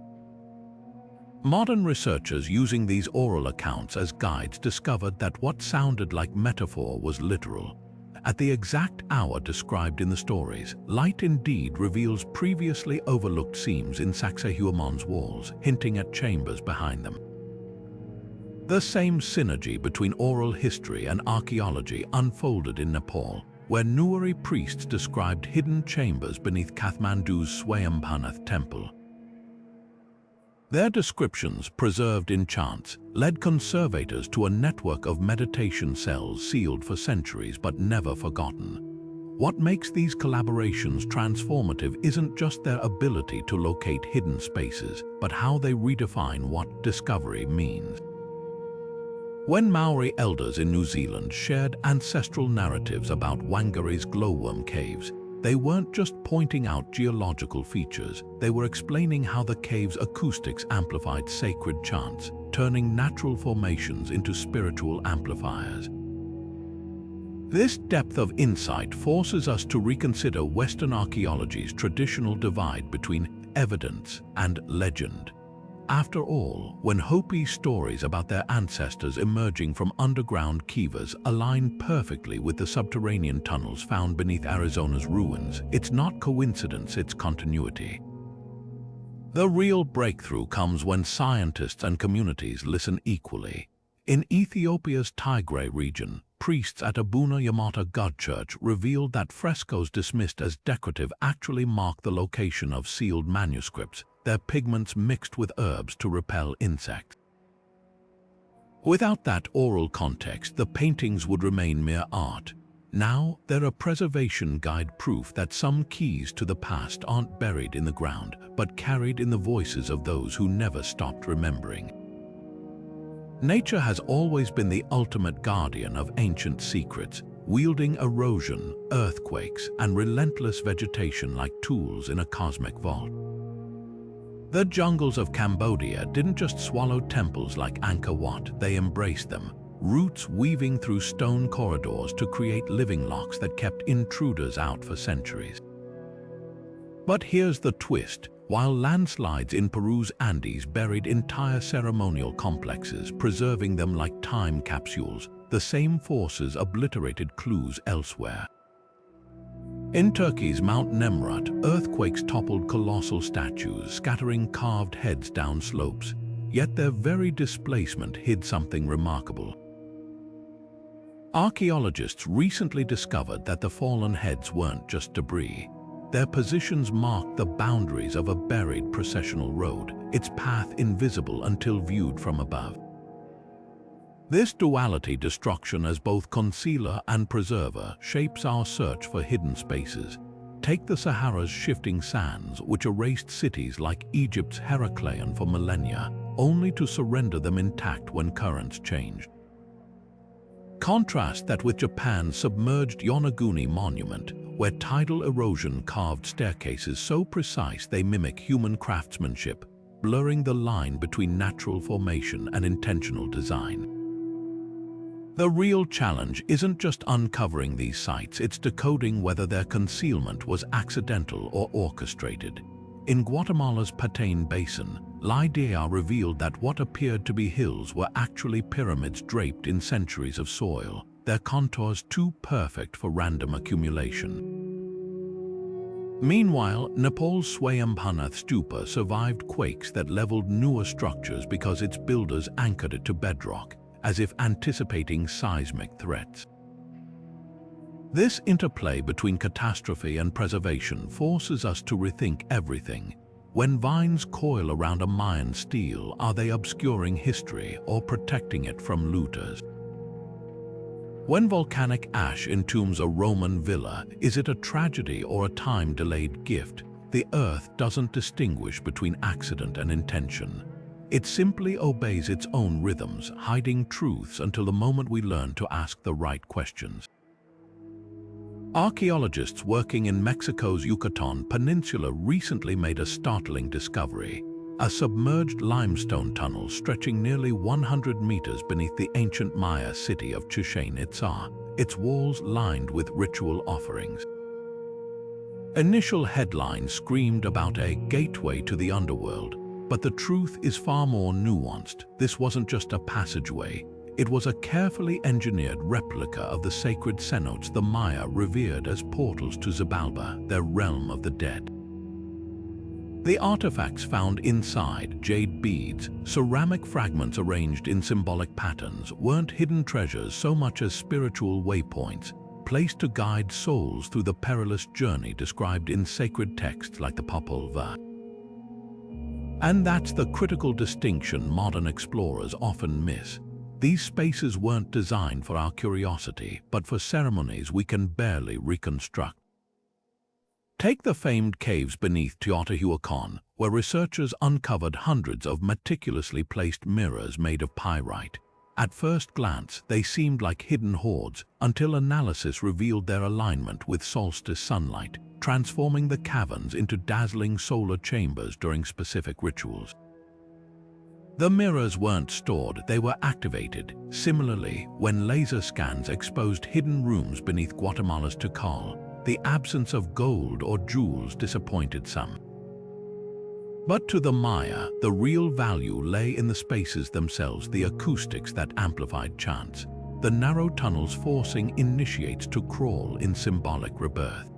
Modern researchers using these oral accounts as guides discovered that what sounded like metaphor was literal. At the exact hour described in the stories, light indeed reveals previously overlooked seams in Sacsayhuaman's walls, hinting at chambers behind them. The same synergy between oral history and archaeology unfolded in Nepal, where Nuari priests described hidden chambers beneath Kathmandu's Swayambhanath temple. Their descriptions, preserved in chants, led conservators to a network of meditation cells sealed for centuries but never forgotten. What makes these collaborations transformative isn't just their ability to locate hidden spaces, but how they redefine what discovery means. When Maori elders in New Zealand shared ancestral narratives about Wangari's glowworm caves, they weren't just pointing out geological features, they were explaining how the cave's acoustics amplified sacred chants, turning natural formations into spiritual amplifiers. This depth of insight forces us to reconsider Western archaeology's traditional divide between evidence and legend. After all, when Hopi's stories about their ancestors emerging from underground kivas align perfectly with the subterranean tunnels found beneath Arizona's ruins, it's not coincidence, it's continuity. The real breakthrough comes when scientists and communities listen equally. In Ethiopia's Tigray region, priests at Abuna Yamata God Church revealed that frescoes dismissed as decorative actually mark the location of sealed manuscripts, their pigments mixed with herbs to repel insects. Without that oral context, the paintings would remain mere art. Now, they're a preservation guide, proof that some keys to the past aren't buried in the ground, but carried in the voices of those who never stopped remembering. Nature has always been the ultimate guardian of ancient secrets, wielding erosion, earthquakes, and relentless vegetation like tools in a cosmic vault. The jungles of Cambodia didn't just swallow temples like Angkor Wat, they embraced them, roots weaving through stone corridors to create living locks that kept intruders out for centuries. But here's the twist. While landslides in Peru's Andes buried entire ceremonial complexes, preserving them like time capsules, the same forces obliterated clues elsewhere. In Turkey's Mount Nemrut, earthquakes toppled colossal statues, scattering carved heads down slopes, yet their very displacement hid something remarkable. Archaeologists recently discovered that the fallen heads weren't just debris. Their positions marked the boundaries of a buried processional road, its path invisible until viewed from above. This duality, destruction as both concealer and preserver, shapes our search for hidden spaces. Take the Sahara's shifting sands, which erased cities like Egypt's Heracleion for millennia, only to surrender them intact when currents changed. Contrast that with Japan's submerged Yonaguni Monument, where tidal erosion carved staircases so precise they mimic human craftsmanship, blurring the line between natural formation and intentional design. The real challenge isn't just uncovering these sites, it's decoding whether their concealment was accidental or orchestrated. In Guatemala's Patane Basin, LiDAR revealed that what appeared to be hills were actually pyramids draped in centuries of soil, their contours too perfect for random accumulation. Meanwhile, Nepal's Swayambhanath Stupa survived quakes that leveled newer structures because its builders anchored it to bedrock, as if anticipating seismic threats. This interplay between catastrophe and preservation forces us to rethink everything. When vines coil around a Mayan stele, are they obscuring history or protecting it from looters? When volcanic ash entombs a Roman villa, is it a tragedy or a time-delayed gift? The earth doesn't distinguish between accident and intention. It simply obeys its own rhythms, hiding truths until the moment we learn to ask the right questions. Archaeologists working in Mexico's Yucatan Peninsula recently made a startling discovery: a submerged limestone tunnel stretching nearly 100 meters beneath the ancient Maya city of Chichén Itzá, its walls lined with ritual offerings. Initial headlines screamed about a gateway to the underworld, but the truth is far more nuanced. This wasn't just a passageway. It was a carefully engineered replica of the sacred cenotes the Maya revered as portals to Xibalba, their realm of the dead. The artifacts found inside, jade beads, ceramic fragments arranged in symbolic patterns, weren't hidden treasures so much as spiritual waypoints, placed to guide souls through the perilous journey described in sacred texts like the Popol Vuh. And that's the critical distinction modern explorers often miss. These spaces weren't designed for our curiosity, but for ceremonies we can barely reconstruct. Take the famed caves beneath Teotihuacan, where researchers uncovered hundreds of meticulously placed mirrors made of pyrite. At first glance, they seemed like hidden hoards, until analysis revealed their alignment with solstice sunlight, transforming the caverns into dazzling solar chambers during specific rituals. The mirrors weren't stored, they were activated. Similarly, when laser scans exposed hidden rooms beneath Guatemala's Tikal, the absence of gold or jewels disappointed some. But to the Maya, the real value lay in the spaces themselves, the acoustics that amplified chants, the narrow tunnels forcing initiates to crawl in symbolic rebirth.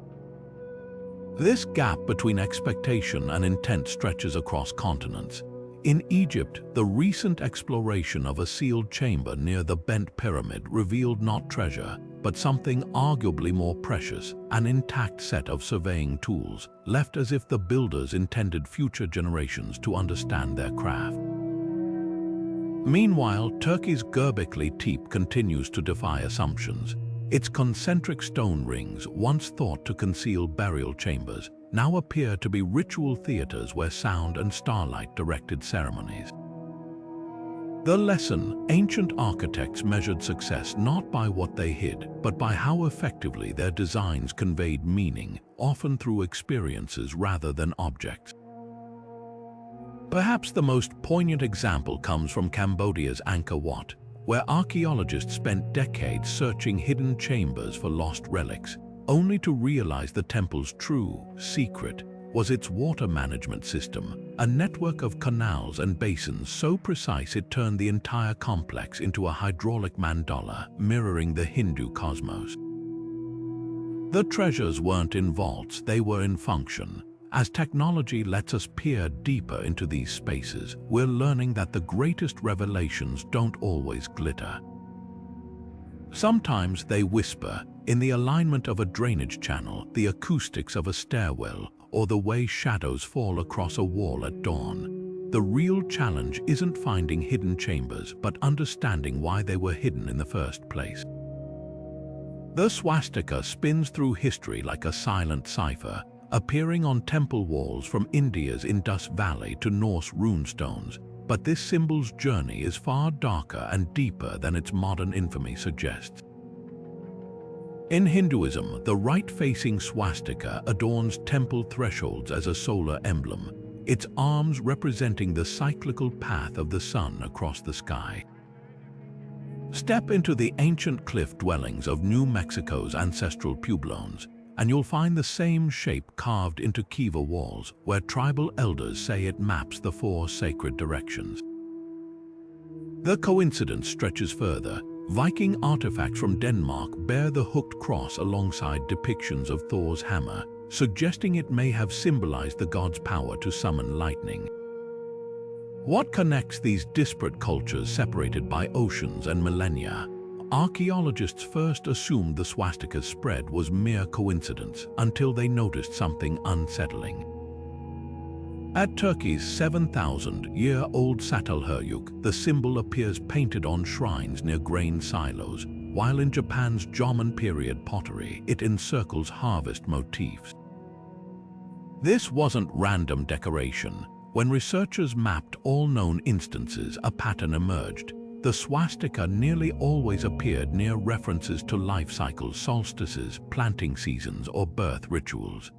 This gap between expectation and intent stretches across continents. In Egypt, the recent exploration of a sealed chamber near the Bent Pyramid revealed not treasure, but something arguably more precious, an intact set of surveying tools, left as if the builders intended future generations to understand their craft. Meanwhile, Turkey's Göbekli Tepe continues to defy assumptions. Its concentric stone rings, once thought to conceal burial chambers, now appear to be ritual theaters where sound and starlight directed ceremonies. The lesson: ancient architects measured success not by what they hid, but by how effectively their designs conveyed meaning, often through experiences rather than objects. Perhaps the most poignant example comes from Cambodia's Angkor Wat, where archaeologists spent decades searching hidden chambers for lost relics, only to realize the temple's true secret was its water management system, a network of canals and basins so precise it turned the entire complex into a hydraulic mandala mirroring the Hindu cosmos. The treasures weren't in vaults, they were in function. As technology lets us peer deeper into these spaces, we're learning that the greatest revelations don't always glitter. Sometimes they whisper, in the alignment of a drainage channel, the acoustics of a stairwell, or the way shadows fall across a wall at dawn. The real challenge isn't finding hidden chambers, but understanding why they were hidden in the first place. The swastika spins through history like a silent cipher, appearing on temple walls from India's Indus Valley to Norse runestones, but this symbol's journey is far darker and deeper than its modern infamy suggests. In Hinduism, the right-facing swastika adorns temple thresholds as a solar emblem, its arms representing the cyclical path of the sun across the sky. Step into the ancient cliff dwellings of New Mexico's ancestral pueblones, and you'll find the same shape carved into kiva walls, where tribal elders say it maps the four sacred directions. The coincidence stretches further. Viking artifacts from Denmark bear the hooked cross alongside depictions of Thor's hammer, suggesting it may have symbolized the god's power to summon lightning. What connects these disparate cultures separated by oceans and millennia? Archaeologists first assumed the swastika's spread was mere coincidence until they noticed something unsettling. At Turkey's 7,000-year-old Çatalhöyük, the symbol appears painted on shrines near grain silos, while in Japan's Jomon period pottery, it encircles harvest motifs. This wasn't random decoration. When researchers mapped all known instances, a pattern emerged. The swastika nearly always appeared near references to life cycles, solstices, planting seasons, or birth rituals.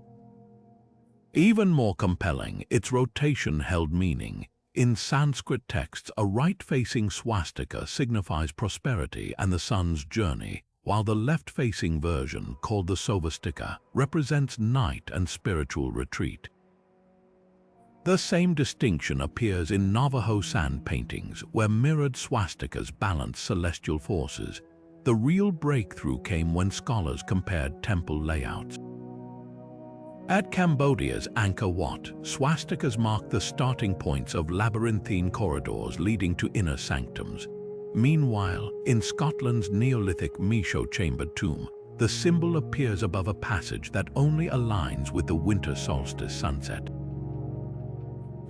Even more compelling, its rotation held meaning. In Sanskrit texts, a right-facing swastika signifies prosperity and the sun's journey, while the left-facing version, called the Svastika, represents night and spiritual retreat. The same distinction appears in Navajo sand paintings, where mirrored swastikas balance celestial forces. The real breakthrough came when scholars compared temple layouts. At Cambodia's Angkor Wat, swastikas mark the starting points of labyrinthine corridors leading to inner sanctums. Meanwhile, in Scotland's Neolithic Meso-chambered tomb, the symbol appears above a passage that only aligns with the winter solstice sunset.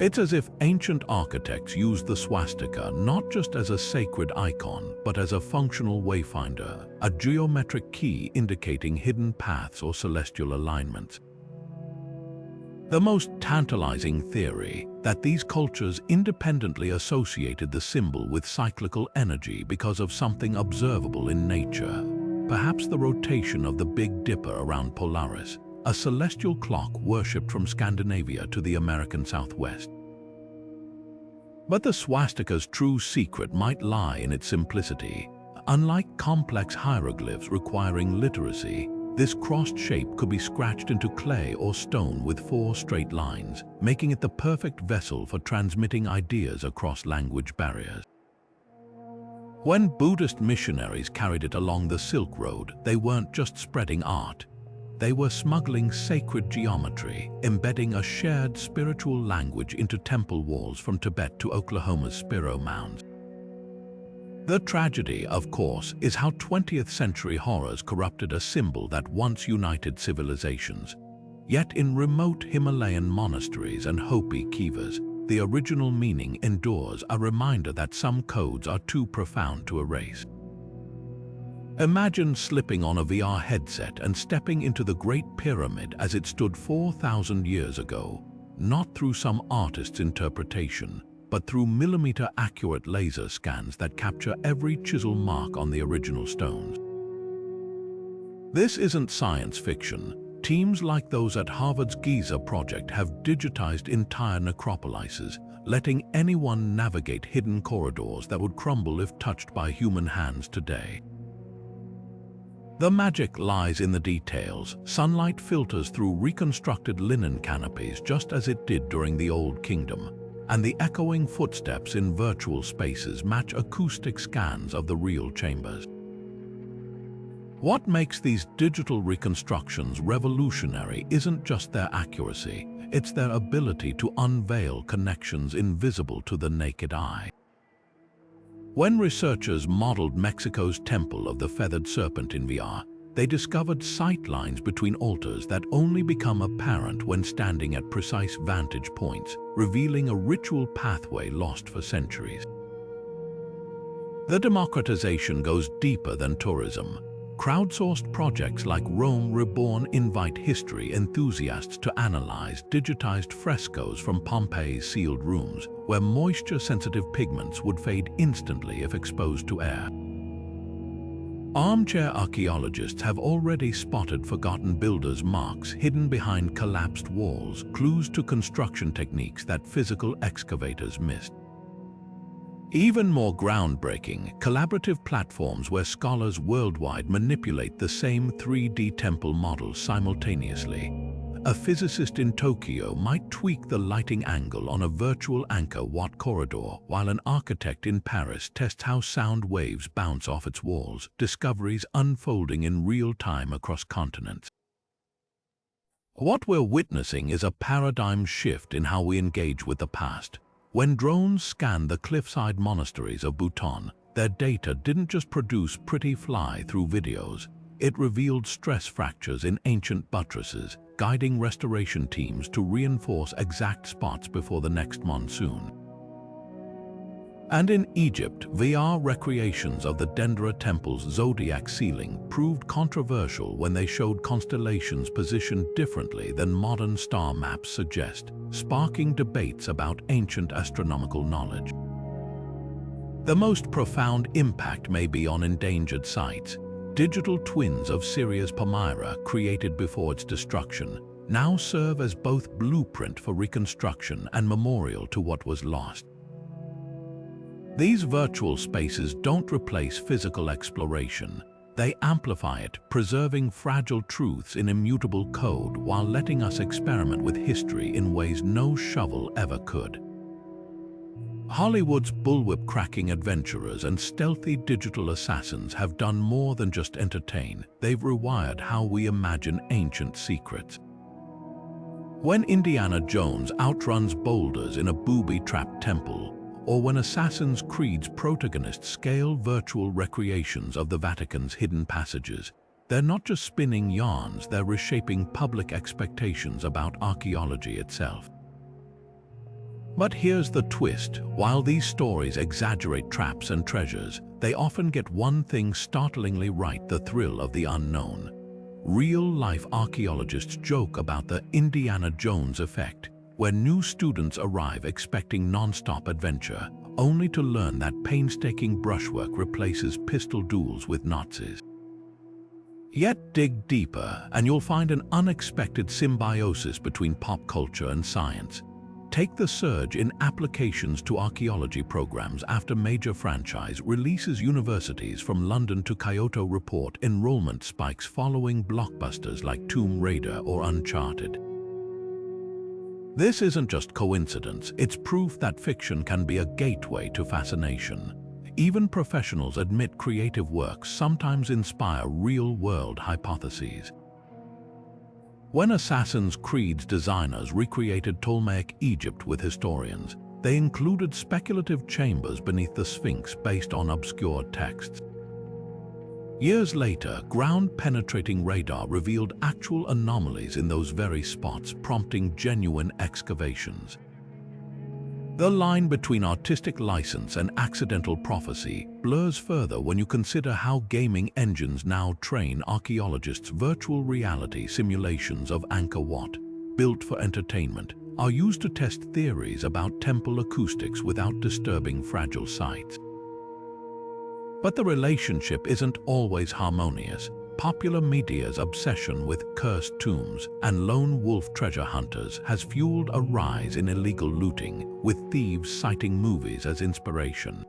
It's as if ancient architects used the swastika not just as a sacred icon, but as a functional wayfinder, a geometric key indicating hidden paths or celestial alignments. The most tantalizing theory, that these cultures independently associated the symbol with cyclical energy because of something observable in nature. Perhaps the rotation of the Big Dipper around Polaris, a celestial clock worshipped from Scandinavia to the American Southwest. But the swastika's true secret might lie in its simplicity. Unlike complex hieroglyphs requiring literacy, This crossed shape could be scratched into clay or stone with 4 straight lines, making it the perfect vessel for transmitting ideas across language barriers. When Buddhist missionaries carried it along the Silk Road, they weren't just spreading art. They were smuggling sacred geometry, embedding a shared spiritual language into temple walls from Tibet to Oklahoma's Spiro Mounds. The tragedy, of course, is how 20th century horrors corrupted a symbol that once united civilizations. Yet in remote Himalayan monasteries and Hopi kivas, the original meaning endures, a reminder that some codes are too profound to erase. Imagine slipping on a VR headset and stepping into the Great Pyramid as it stood 4,000 years ago, not through some artist's interpretation, but through millimeter-accurate laser scans that capture every chisel mark on the original stones. This isn't science fiction. Teams like those at Harvard's Giza project have digitized entire necropolises, letting anyone navigate hidden corridors that would crumble if touched by human hands today. The magic lies in the details. Sunlight filters through reconstructed linen canopies just as it did during the Old Kingdom, and the echoing footsteps in virtual spaces match acoustic scans of the real chambers. What makes these digital reconstructions revolutionary isn't just their accuracy, it's their ability to unveil connections invisible to the naked eye. When researchers modeled Mexico's Temple of the Feathered Serpent in VR, they discovered sightlines between altars that only become apparent when standing at precise vantage points, revealing a ritual pathway lost for centuries. The democratization goes deeper than tourism. Crowdsourced projects like Rome Reborn invite history enthusiasts to analyze digitized frescoes from Pompeii's sealed rooms, where moisture-sensitive pigments would fade instantly if exposed to air. Armchair archaeologists have already spotted forgotten builders' marks hidden behind collapsed walls, clues to construction techniques that physical excavators missed. Even more groundbreaking, collaborative platforms where scholars worldwide manipulate the same 3D temple models simultaneously. A physicist in Tokyo might tweak the lighting angle on a virtual Angkor Wat corridor, while an architect in Paris tests how sound waves bounce off its walls, discoveries unfolding in real time across continents. What we're witnessing is a paradigm shift in how we engage with the past. When drones scanned the cliffside monasteries of Bhutan, their data didn't just produce pretty fly-through videos. It revealed stress fractures in ancient buttresses, guiding restoration teams to reinforce exact spots before the next monsoon. And in Egypt, VR recreations of the Dendera Temple's zodiac ceiling proved controversial when they showed constellations positioned differently than modern star maps suggest, sparking debates about ancient astronomical knowledge. The most profound impact may be on endangered sites. Digital twins of Syria's Palmyra, created before its destruction, now serve as both blueprint for reconstruction and memorial to what was lost. These virtual spaces don't replace physical exploration. They amplify it, preserving fragile truths in immutable code while letting us experiment with history in ways no shovel ever could. Hollywood's bullwhip-cracking adventurers and stealthy digital assassins have done more than just entertain. They've rewired how we imagine ancient secrets. When Indiana Jones outruns boulders in a booby-trapped temple, or when Assassin's Creed's protagonists scale virtual recreations of the Vatican's hidden passages, they're not just spinning yarns, they're reshaping public expectations about archaeology itself. But here's the twist. While these stories exaggerate traps and treasures, they often get one thing startlingly right: the thrill of the unknown. Real-life archaeologists joke about the Indiana Jones effect, where new students arrive expecting non-stop adventure, only to learn that painstaking brushwork replaces pistol duels with Nazis. Yet dig deeper, and you'll find an unexpected symbiosis between pop culture and science. Take the surge in applications to archaeology programs after major franchise releases. Universities from London to Kyoto report enrollment spikes following blockbusters like Tomb Raider or Uncharted. This isn't just coincidence, it's proof that fiction can be a gateway to fascination. Even professionals admit creative works sometimes inspire real-world hypotheses. When Assassin's Creed's designers recreated Ptolemaic Egypt with historians, they included speculative chambers beneath the Sphinx based on obscure texts. Years later, ground-penetrating radar revealed actual anomalies in those very spots, prompting genuine excavations. The line between artistic license and accidental prophecy blurs further when you consider how gaming engines now train archaeologists. Virtual reality simulations of Angkor Wat, built for entertainment, are used to test theories about temple acoustics without disturbing fragile sites. But the relationship isn't always harmonious. Popular media's obsession with cursed tombs and lone wolf treasure hunters has fueled a rise in illegal looting, with thieves citing movies as inspiration.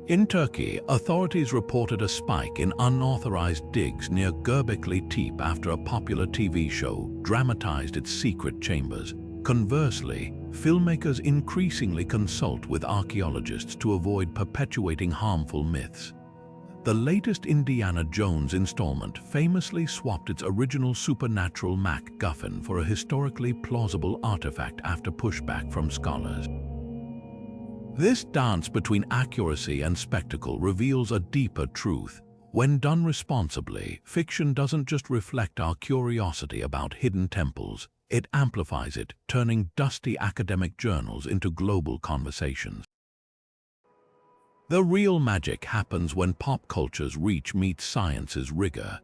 In Turkey, authorities reported a spike in unauthorized digs near Göbekli Tepe after a popular TV show dramatized its secret chambers. Conversely, filmmakers increasingly consult with archaeologists to avoid perpetuating harmful myths. The latest Indiana Jones installment famously swapped its original supernatural MacGuffin for a historically plausible artifact after pushback from scholars. This dance between accuracy and spectacle reveals a deeper truth. When done responsibly, fiction doesn't just reflect our curiosity about hidden temples, it amplifies it, turning dusty academic journals into global conversations. The real magic happens when pop culture's reach meets science's rigor.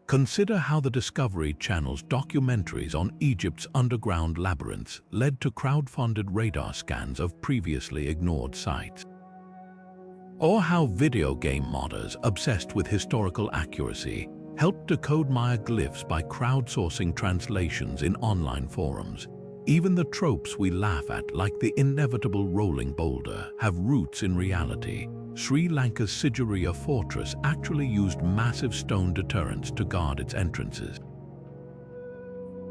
Consider how the Discovery Channel's documentaries on Egypt's underground labyrinths led to crowd-funded radar scans of previously ignored sites. Or how video game modders obsessed with historical accuracy helped decode Maya glyphs by crowdsourcing translations in online forums. Even the tropes we laugh at, like the inevitable rolling boulder, have roots in reality. Sri Lanka's Sigiriya fortress actually used massive stone deterrents to guard its entrances.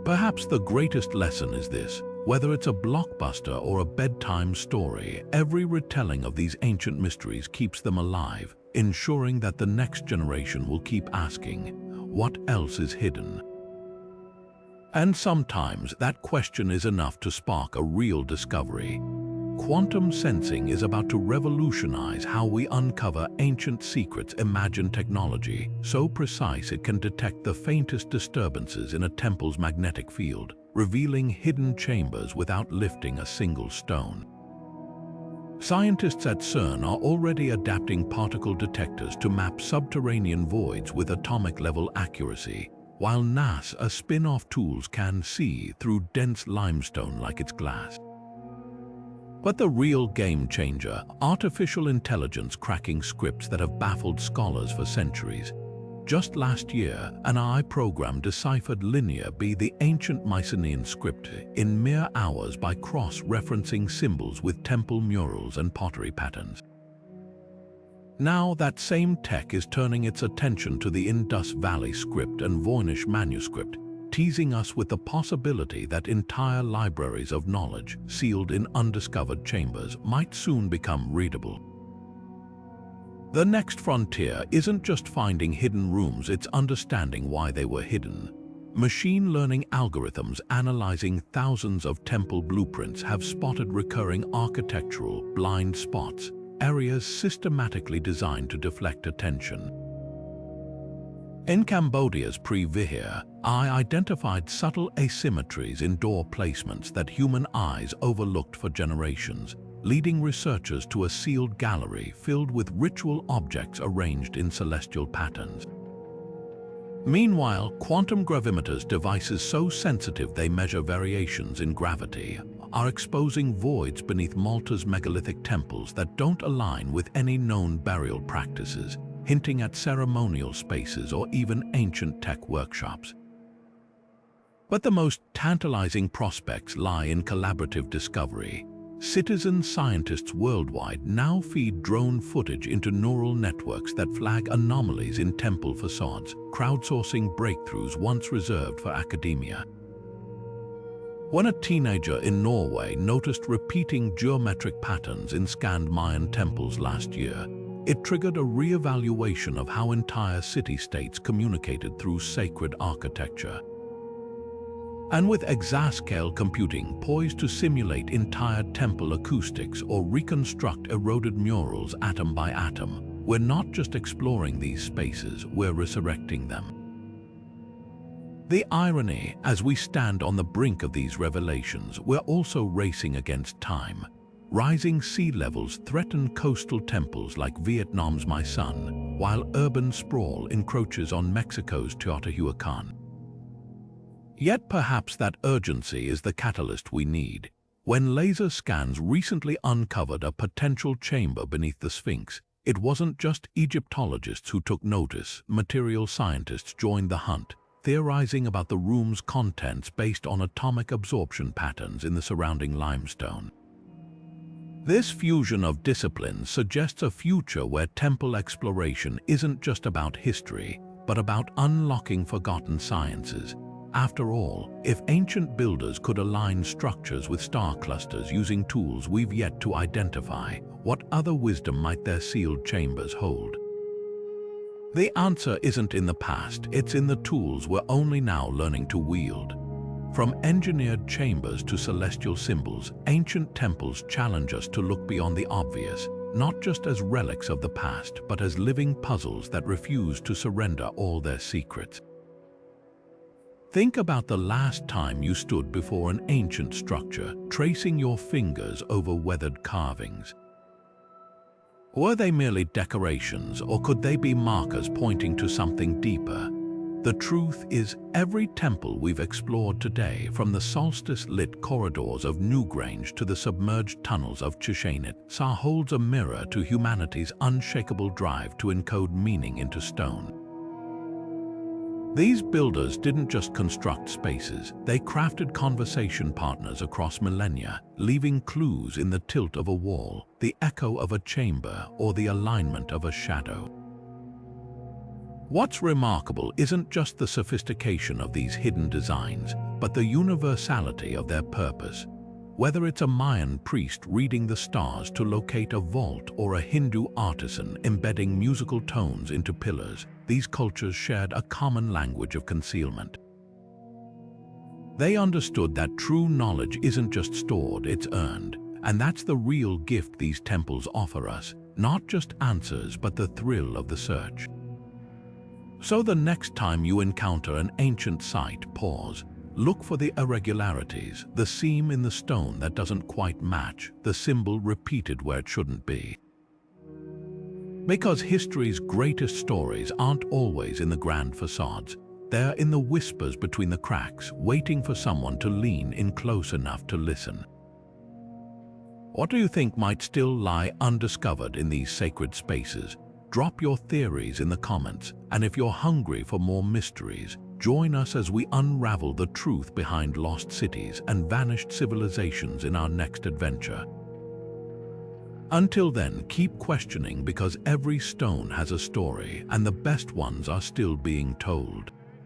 Perhaps the greatest lesson is this: whether it's a blockbuster or a bedtime story, every retelling of these ancient mysteries keeps them alive, ensuring that the next generation will keep asking, what else is hidden? And sometimes that question is enough to spark a real discovery. Quantum sensing is about to revolutionize how we uncover ancient secrets. Imagine technology so precise it can detect the faintest disturbances in a temple's magnetic field, revealing hidden chambers without lifting a single stone. Scientists at CERN are already adapting particle detectors to map subterranean voids with atomic-level accuracy, while NASA's spin-off tools can see through dense limestone like it's glass. But the real game changer, artificial intelligence cracking scripts that have baffled scholars for centuries. Just last year, an AI program deciphered Linear B, the ancient Mycenaean script, in mere hours by cross-referencing symbols with temple murals and pottery patterns. Now that same tech is turning its attention to the Indus Valley script and Voynich manuscript, teasing us with the possibility that entire libraries of knowledge, sealed in undiscovered chambers, might soon become readable. The next frontier isn't just finding hidden rooms, it's understanding why they were hidden. Machine learning algorithms analyzing thousands of temple blueprints have spotted recurring architectural blind spots, areas systematically designed to deflect attention. In Cambodia's Pre-Vihir, I identified subtle asymmetries in door placements that human eyes overlooked for generations, leading researchers to a sealed gallery filled with ritual objects arranged in celestial patterns. Meanwhile, quantum gravimeters, devices so sensitive they measure variations in gravity, are exposing voids beneath Malta's megalithic temples that don't align with any known burial practices, hinting at ceremonial spaces or even ancient tech workshops. But the most tantalizing prospects lie in collaborative discovery. Citizen scientists worldwide now feed drone footage into neural networks that flag anomalies in temple facades, crowdsourcing breakthroughs once reserved for academia. When a teenager in Norway noticed repeating geometric patterns in scanned Mayan temples last year, it triggered a re-evaluation of how entire city-states communicated through sacred architecture. And with exascale computing poised to simulate entire temple acoustics or reconstruct eroded murals atom by atom, we're not just exploring these spaces, we're resurrecting them. The irony, as we stand on the brink of these revelations, we're also racing against time. Rising sea levels threaten coastal temples like Vietnam's My Son, while urban sprawl encroaches on Mexico's Teotihuacan. Yet perhaps that urgency is the catalyst we need. When laser scans recently uncovered a potential chamber beneath the Sphinx, it wasn't just Egyptologists who took notice. Material scientists joined the hunt, theorizing about the room's contents based on atomic absorption patterns in the surrounding limestone. This fusion of disciplines suggests a future where temple exploration isn't just about history, but about unlocking forgotten sciences. After all, if ancient builders could align structures with star clusters using tools we've yet to identify, what other wisdom might their sealed chambers hold? The answer isn't in the past, it's in the tools we're only now learning to wield. From engineered chambers to celestial symbols, ancient temples challenge us to look beyond the obvious, not just as relics of the past, but as living puzzles that refuse to surrender all their secrets. Think about the last time you stood before an ancient structure, tracing your fingers over weathered carvings. Were they merely decorations, or could they be markers pointing to something deeper? The truth is, every temple we've explored today, from the solstice-lit corridors of Newgrange to the submerged tunnels of Chichen Itza, holds a mirror to humanity's unshakable drive to encode meaning into stone. These builders didn't just construct spaces, they crafted conversation partners across millennia, leaving clues in the tilt of a wall, the echo of a chamber, or the alignment of a shadow. What's remarkable isn't just the sophistication of these hidden designs, but the universality of their purpose. Whether it's a Mayan priest reading the stars to locate a vault or a Hindu artisan embedding musical tones into pillars, these cultures shared a common language of concealment. They understood that true knowledge isn't just stored, it's earned, and that's the real gift these temples offer us, not just answers but the thrill of the search. So the next time you encounter an ancient site, pause. Look for the irregularities, the seam in the stone that doesn't quite match, the symbol repeated where it shouldn't be. Because history's greatest stories aren't always in the grand facades. They're in the whispers between the cracks, waiting for someone to lean in close enough to listen. What do you think might still lie undiscovered in these sacred spaces? Drop your theories in the comments, and if you're hungry for more mysteries, join us as we unravel the truth behind lost cities and vanished civilizations in our next adventure. Until then, keep questioning, because every stone has a story, and the best ones are still being told.